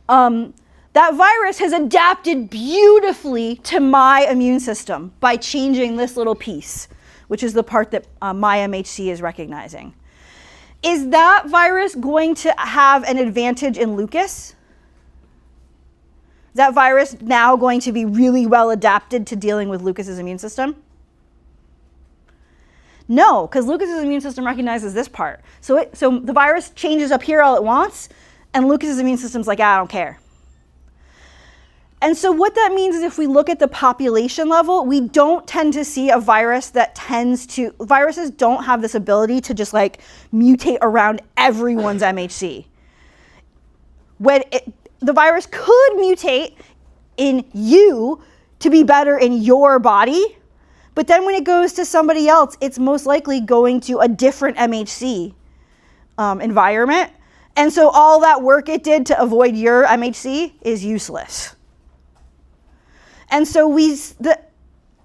That virus has adapted beautifully to my immune system by changing this little piece, which is the part that my MHC is recognizing. Is that virus going to have an advantage in Lucas? Is that virus now going to be really well adapted to dealing with Lucas's immune system? No, because Lucas's immune system recognizes this part. So the virus changes up here all at once, And Lucas's immune system's like, I don't care. And so what that means is if we look at the population level, we don't tend to see a virus that viruses don't have this ability to just like mutate around everyone's MHC. The virus could mutate in you to be better in your body, but then when it goes to somebody else, it's most likely going to a different MHC environment. And so all that work it did to avoid your MHC is useless. And so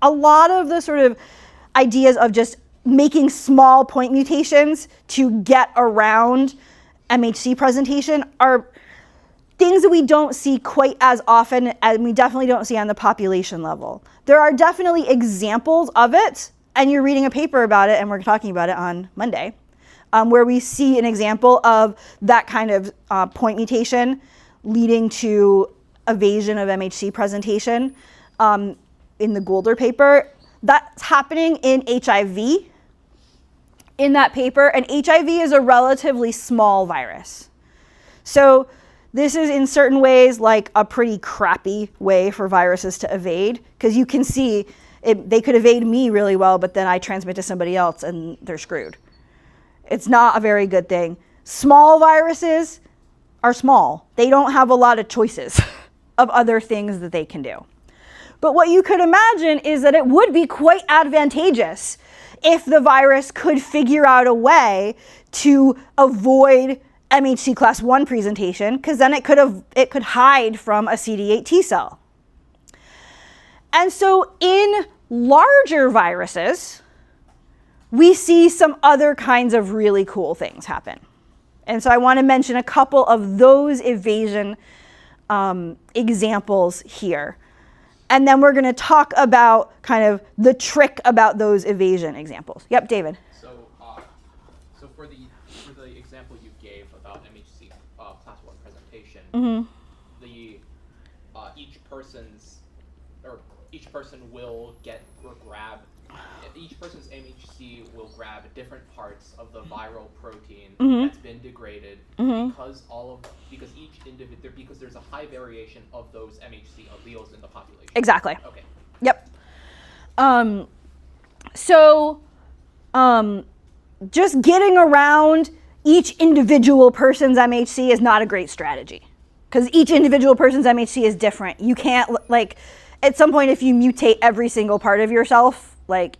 a lot of the sort of ideas of just making small point mutations to get around MHC presentation are things that we don't see quite as often, and we definitely don't see on the population level. There are definitely examples of it, and you're reading a paper about it, and we're talking about it on Monday, where we see an example of that kind of point mutation leading to evasion of MHC presentation in the Goulder paper. That's happening in HIV in that paper, and HIV is a relatively small virus. So this is in certain ways like a pretty crappy way for viruses to evade, because you can see they could evade me really well, but then I transmit to somebody else and they're screwed. It's not a very good thing. Small viruses are small. They don't have a lot of choices of other things that they can do. But what you could imagine is that it would be quite advantageous if the virus could figure out a way to avoid MHC class 1 presentation, because then it could hide from a CD8 T cell. And so in larger viruses, we see some other kinds of really cool things happen. And so I want to mention a couple of those evasion examples here. And then we're going to talk about kind of the trick about those evasion examples. Yep, David. So for the example you gave about MHC class 1 presentation, each person will each person's MHC will grab different parts of the viral protein that's been degraded because there's a high variation of those MHC alleles in the population. Exactly. Okay. Yep. Just getting around each individual person's MHC is not a great strategy, because each individual person's MHC is different. You can't, like, at some point if you mutate every single part of yourself, like,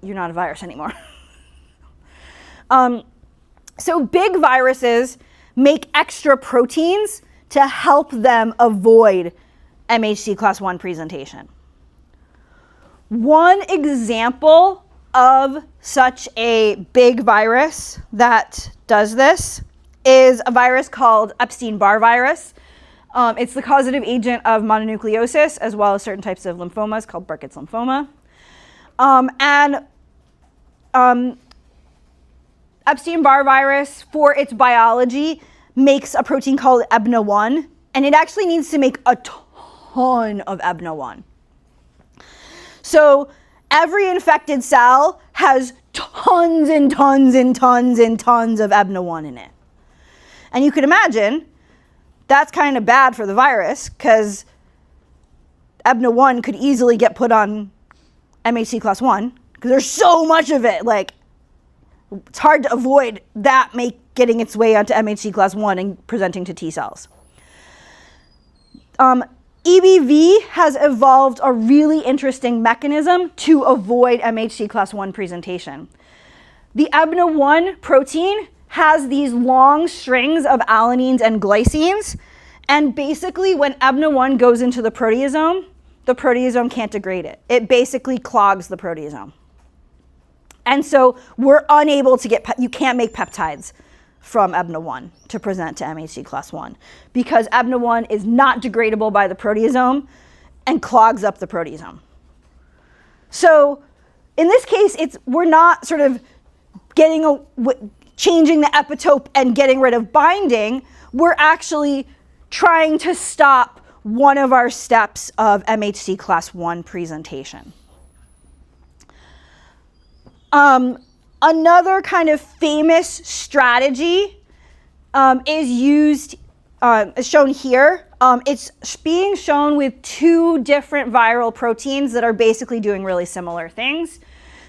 you're not a virus anymore. So big viruses make extra proteins to help them avoid MHC class 1 presentation. One example of such a big virus that does this is a virus called Epstein-Barr virus. It's the causative agent of mononucleosis as well as certain types of lymphomas called Burkitt's lymphoma. Epstein-Barr virus, for its biology, makes a protein called EBNA1, and it actually needs to make a ton of EBNA1. So every infected cell has tons and tons and tons and tons of EBNA1 in it. And you could imagine that's kind of bad for the virus, because EBNA1 could easily get put on MHC class 1, because there's so much of it. Like, it's hard to avoid that getting its way onto MHC class 1 and presenting to T cells. EBV has evolved a really interesting mechanism to avoid MHC class 1 presentation. The EBNA1 protein has these long strings of alanines and glycines, and basically when EBNA1 goes into the proteasome can't degrade it. It basically clogs the proteasome. And so we're unable to you can't make peptides from EBNA1 to present to MHC class 1, because EBNA1 is not degradable by the proteasome and clogs up the proteasome. So in this case, we're not sort of changing the epitope and getting rid of binding. We're actually trying to stop one of our steps of MHC class 1 presentation. Another kind of famous strategy is used is shown here. It's being shown with two different viral proteins that are basically doing really similar things.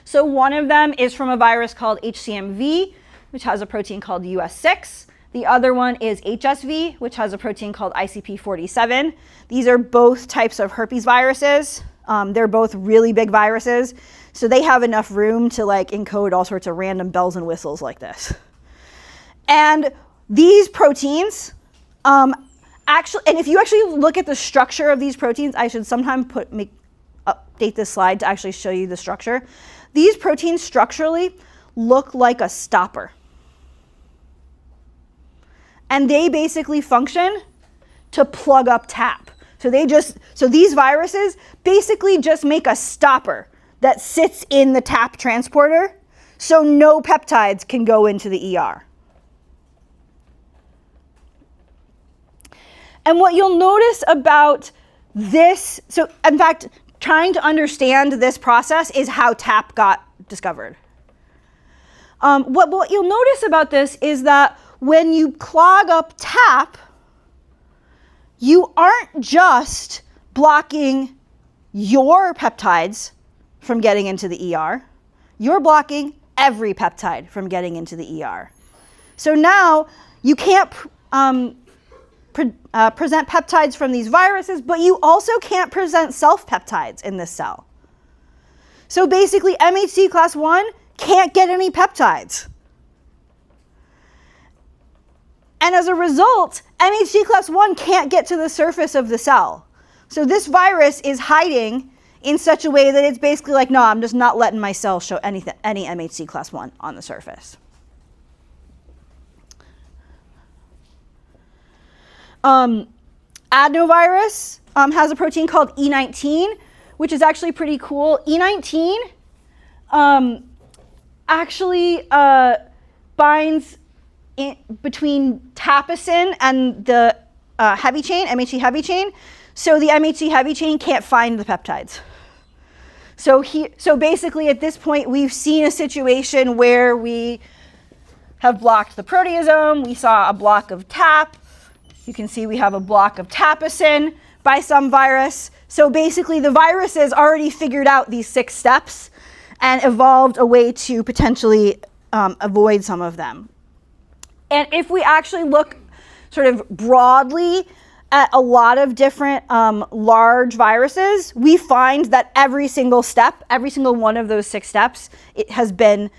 So one of them is from a virus called HCMV, which has a protein called US6. The other one is HSV, which has a protein called ICP47. These are both types of herpes viruses. They're both really big viruses, so they have enough room to like encode all sorts of random bells and whistles like this. And these proteins, actually, and if you actually look at the structure of these proteins, I should sometime update this slide to actually show you the structure. These proteins structurally look like a stopper. And they basically function to plug up TAP. So these viruses basically just make a stopper that sits in the TAP transporter so no peptides can go into the ER. And what you'll notice about this, so in fact, trying to understand this process is how TAP got discovered. What you'll notice about this is that when you clog up TAP, you aren't just blocking your peptides from getting into the ER, you're blocking every peptide from getting into the ER. So now you can't present peptides from these viruses, but you also can't present self-peptides in this cell. So basically, MHC class 1 can't get any peptides. And as a result, MHC class 1 can't get to the surface of the cell. So this virus is hiding in such a way that it's basically like, no, I'm just not letting my cell show any MHC class 1 on the surface. Adenovirus has a protein called E19, which is actually pretty cool. E19 actually binds between tapicin and the heavy chain, MHC heavy chain. So the MHC heavy chain can't find the peptides. So basically at this point we've seen a situation where we have blocked the proteasome. We saw a block of TAP. You can see we have a block of tapicin by some virus. So basically the virus has already figured out these 6 steps and evolved a way to potentially avoid some of them. And if we actually look sort of broadly at a lot of different large viruses, we find that every single step, every single one of those 6 steps, it has been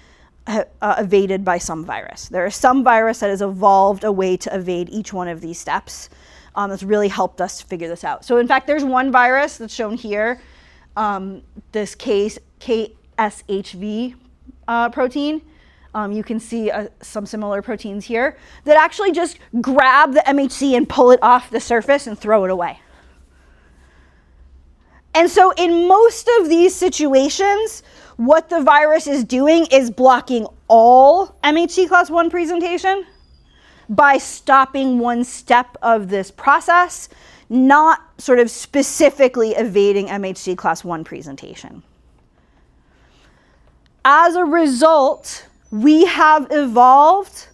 evaded by some virus. There is some virus that has evolved a way to evade each one of these steps. That's really helped us figure this out. So in fact, there's one virus that's shown here, this KSHV protein. You can see some similar proteins here that actually just grab the MHC and pull it off the surface and throw it away. And so in most of these situations, what the virus is doing is blocking all MHC class 1 presentation by stopping one step of this process, not sort of specifically evading MHC class 1 presentation. As a result, we have evolved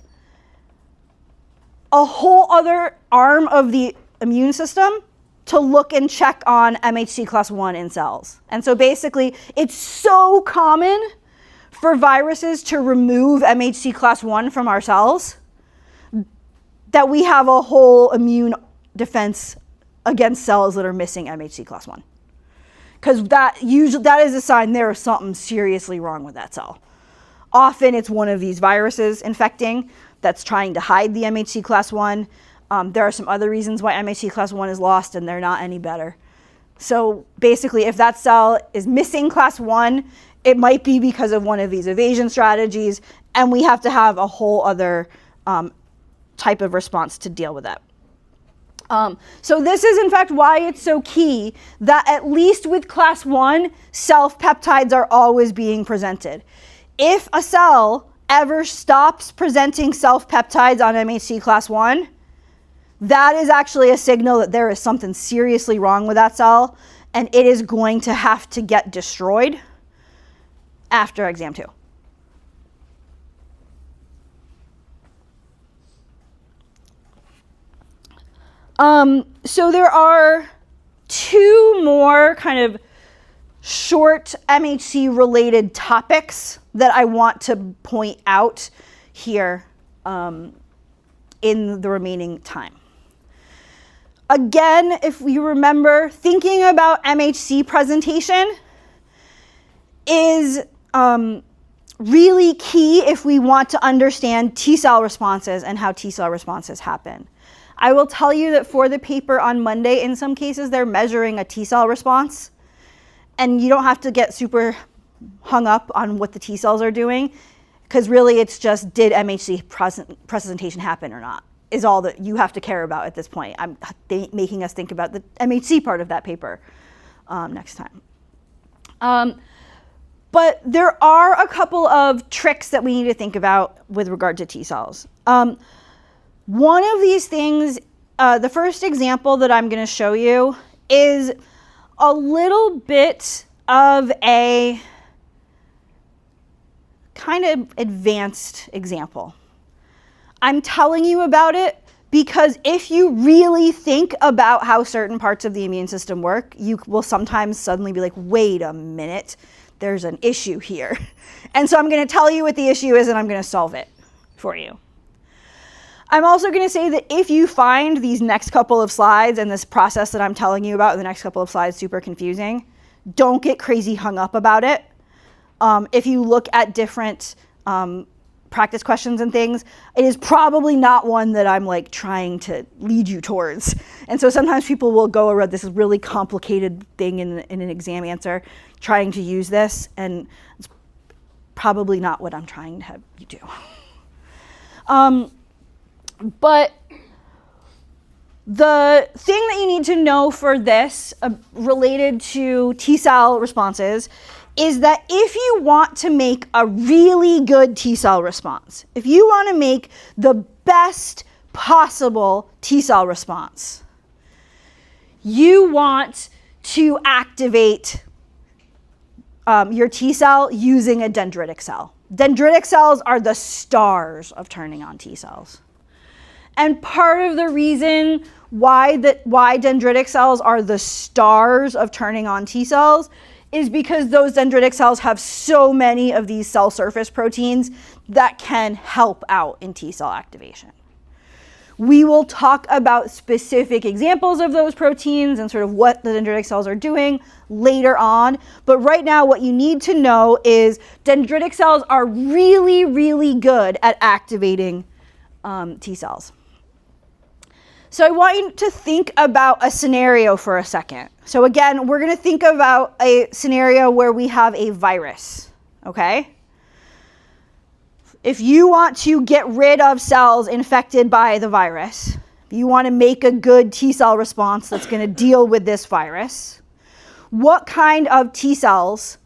a whole other arm of the immune system to look and check on MHC class 1 in cells. And so basically, it's so common for viruses to remove MHC class 1 from our cells that we have a whole immune defense against cells that are missing MHC class 1. Because that is a sign there is something seriously wrong with that cell. Often it's one of these viruses infecting that's trying to hide the MHC class 1. There are some other reasons why MHC class 1 is lost, and they're not any better. So basically, if that cell is missing class 1, it might be because of one of these evasion strategies, and we have to have a whole other type of response to deal with that. So this is in fact why it's so key that at least with class 1, self-peptides are always being presented. If a cell ever stops presenting self-peptides on MHC class 1, that is actually a signal that there is something seriously wrong with that cell, and it is going to have to get destroyed after exam 2. So there are two more kind of short MHC related topics that I want to point out here in the remaining time. Again, if you remember, thinking about MHC presentation is really key if we want to understand T-cell responses and how T-cell responses happen. I will tell you that for the paper on Monday, in some cases, they're measuring a T-cell response. And you don't have to get super hung up on what the T-cells are doing, because really it's just, did MHC presentation happen or not, is all that you have to care about at this point. I'm making us think about the MHC part of that paper next time. But there are a couple of tricks that we need to think about with regard to T-cells. One of these things, the first example that I'm going to show you is a little bit of a kind of advanced example. I'm telling you about it because if you really think about how certain parts of the immune system work, you will sometimes suddenly be like, wait a minute, there's an issue here. And so I'm going to tell you what the issue is and I'm going to solve it for you. I'm also going to say that if you find these next couple of slides and this process that I'm telling you about in the next couple of slides super confusing, don't get crazy hung up about it. If you look at different practice questions and things, it is probably not one that I'm like trying to lead you towards. And so sometimes people will go around this really complicated thing in an exam answer, trying to use this, and it's probably not what I'm trying to have you do. But the thing that you need to know for this related to T-cell responses is that if you want to make a really good T-cell response, if you want to make the best possible T-cell response, you want to activate your T-cell using a dendritic cell. Dendritic cells are the stars of turning on T-cells. And part of the reason why dendritic cells are the stars of turning on T cells is because those dendritic cells have so many of these cell surface proteins that can help out in T cell activation. We will talk about specific examples of those proteins and sort of what the dendritic cells are doing later on. But right now, what you need to know is dendritic cells are really, really good at activating T cells. So I want you to think about a scenario for a second. So again, we're going to think about a scenario where we have a virus, okay? If you want to get rid of cells infected by the virus, you want to make a good T cell response that's going to deal with this virus, what kind of T cells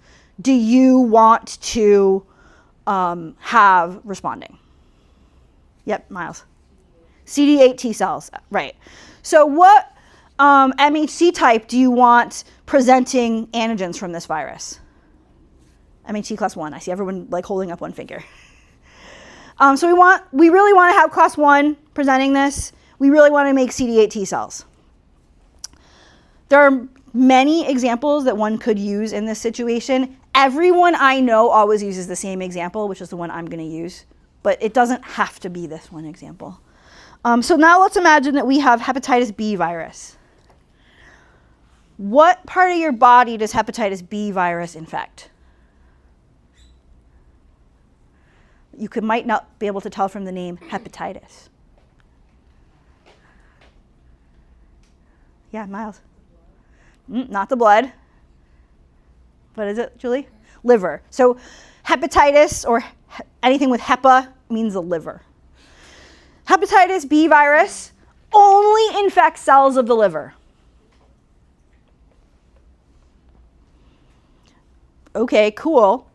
do you want to have responding? Yep, Miles. CD8 T cells, right. So what MHC type do you want presenting antigens from this virus? MHC class 1. I see everyone like holding up one finger. So we really want to have class 1 presenting this. We really want to make CD8 T cells. There are many examples that one could use in this situation. Everyone I know always uses the same example, which is the one I'm going to use, but it doesn't have to be this one example. So now let's imagine that we have hepatitis B virus. What part of your body does hepatitis B virus infect? You might not be able to tell from the name hepatitis. Yeah, Miles. Not the blood. What is it, Julie? Liver. So hepatitis or anything with HEPA means the liver. Hepatitis B virus only infects cells of the liver. Okay, cool.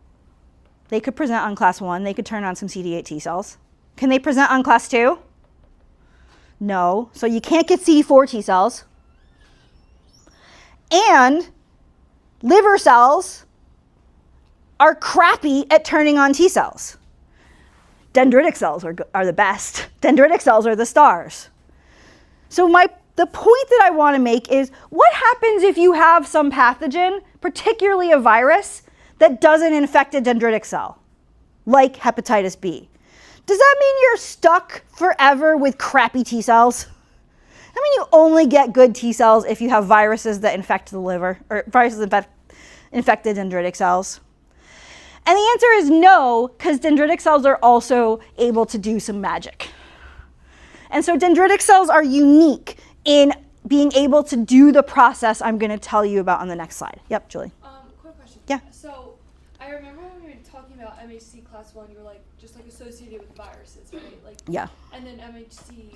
They could present on class 1. They could turn on some CD8 T cells. Can they present on class 2? No. So you can't get CD4 T cells. And liver cells are crappy at turning on T cells. Dendritic cells are the best. Dendritic cells are the stars. So my the point that I want to make is, what happens if you have some pathogen, particularly a virus, that doesn't infect a dendritic cell, like hepatitis B? Does that mean you're stuck forever with crappy T cells? I mean, you only get good T cells if you have viruses that infect the liver, or viruses that infect the dendritic cells. And the answer is no, because dendritic cells are also able to do some magic. And so dendritic cells are unique in being able to do the process I'm going to tell you about on the next slide. Yep, Julie. Quick question. Yeah. So I remember when we were talking about MHC class 1, you were like just like associated with viruses, right? Like Yeah. And then MHC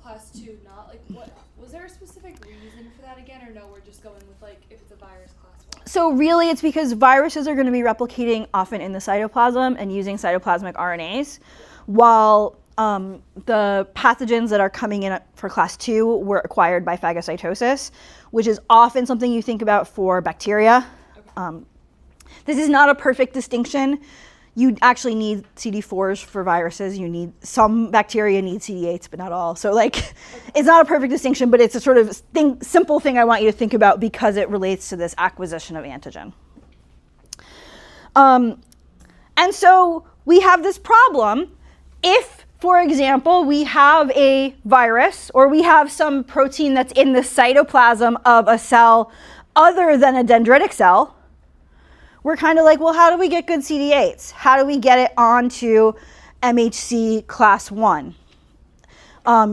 class 2 not. Like what was there a specific reason for that again, or no, we're just going with like if it's a virus class 1? So really it's because viruses are going to be replicating often in the cytoplasm and using cytoplasmic RNAs, while the pathogens that are coming in for class 2 were acquired by phagocytosis, which is often something you think about for bacteria. This is not a perfect distinction. You actually need CD4s for viruses. You need some bacteria need CD8s, but not all. So like, it's not a perfect distinction, but it's a sort of simple thing I want you to think about because it relates to this acquisition of antigen. And so we have this problem if, for example, we have a virus or we have some protein that's in the cytoplasm of a cell other than a dendritic cell. We're kind of like, well, how do we get good CD8s? How do we get it onto MHC class 1?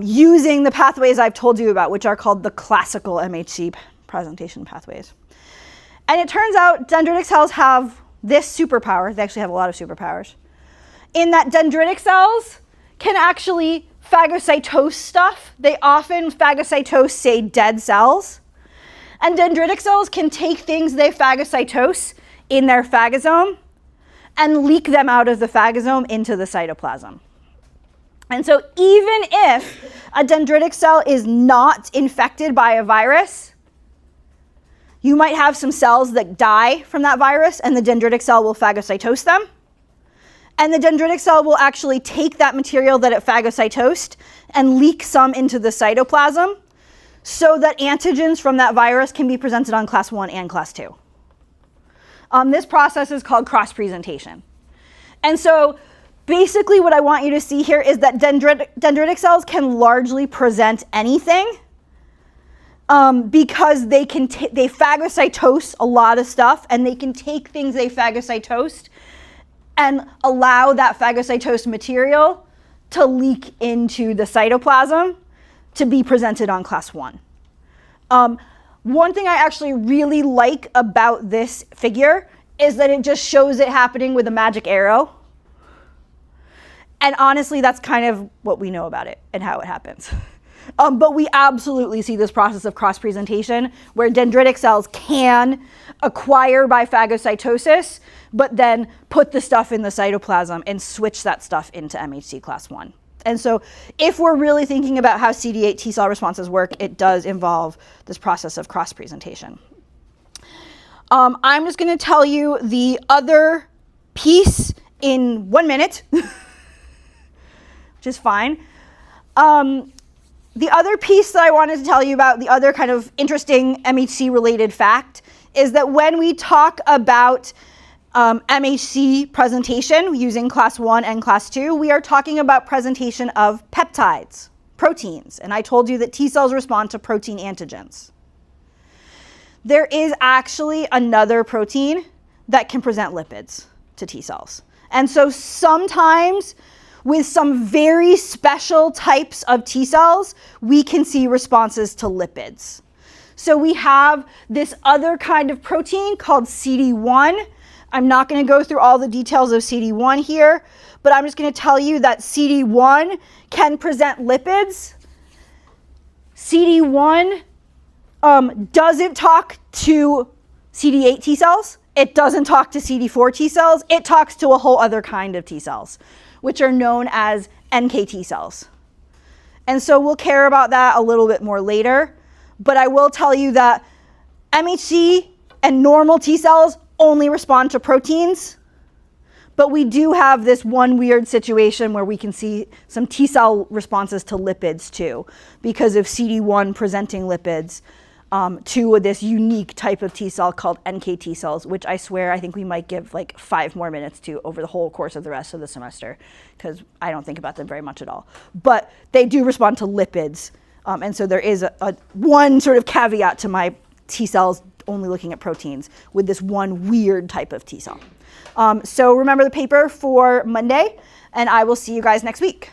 Using the pathways I've told you about, which are called the classical MHC presentation pathways. And it turns out dendritic cells have this superpower. They actually have a lot of superpowers. In that dendritic cells can actually phagocytose stuff. They often phagocytose, say, dead cells. And dendritic cells can take things they phagocytose in their phagosome and leak them out of the phagosome into the cytoplasm. And so even if a dendritic cell is not infected by a virus, you might have some cells that die from that virus and the dendritic cell will phagocytose them. And the dendritic cell will actually take that material that it phagocytosed and leak some into the cytoplasm so that antigens from that virus can be presented on class 1 and class 2. This process is called cross-presentation. And so basically what I want you to see here is that dendritic cells can largely present anything because they phagocytose a lot of stuff, and they can take things they phagocytosed and allow that phagocytosed material to leak into the cytoplasm to be presented on class 1. One thing I actually really like about this figure is that it just shows it happening with a magic arrow. And honestly, that's kind of what we know about it and how it happens. But we absolutely see this process of cross-presentation where dendritic cells can acquire by phagocytosis, but then put the stuff in the cytoplasm and switch that stuff into MHC class 1. And so if we're really thinking about how CD8 T cell responses work, it does involve this process of cross-presentation. I'm just going to tell you the other piece in 1 minute, which is fine. The other piece that I wanted to tell you about, the other kind of interesting MHC-related fact, is that when we talk about MHC presentation using class 1 and class 2, we are talking about presentation of peptides, proteins. And I told you that T cells respond to protein antigens. There is actually another protein that can present lipids to T cells. And so sometimes with some very special types of T cells, we can see responses to lipids. So we have this other kind of protein called CD1. I'm not going to go through all the details of CD1 here, but I'm just going to tell you that CD1 can present lipids. CD1 doesn't talk to CD8 T cells. It doesn't talk to CD4 T cells. It talks to a whole other kind of T cells, which are known as NKT cells. And so we'll care about that a little bit more later. But I will tell you that MHC and normal T cells only respond to proteins, But we do have this one weird situation where we can see some T cell responses to lipids too, because of CD1 presenting lipids to this unique type of T cell called NKT cells, which I swear I think we might give like 5 more minutes to over the whole course of the rest of the semester, because I don't think about them very much at all. But they do respond to lipids. And so there is a one sort of caveat to my T cells only looking at proteins with this one weird type of T cell. So remember the paper for Monday, and I will see you guys next week.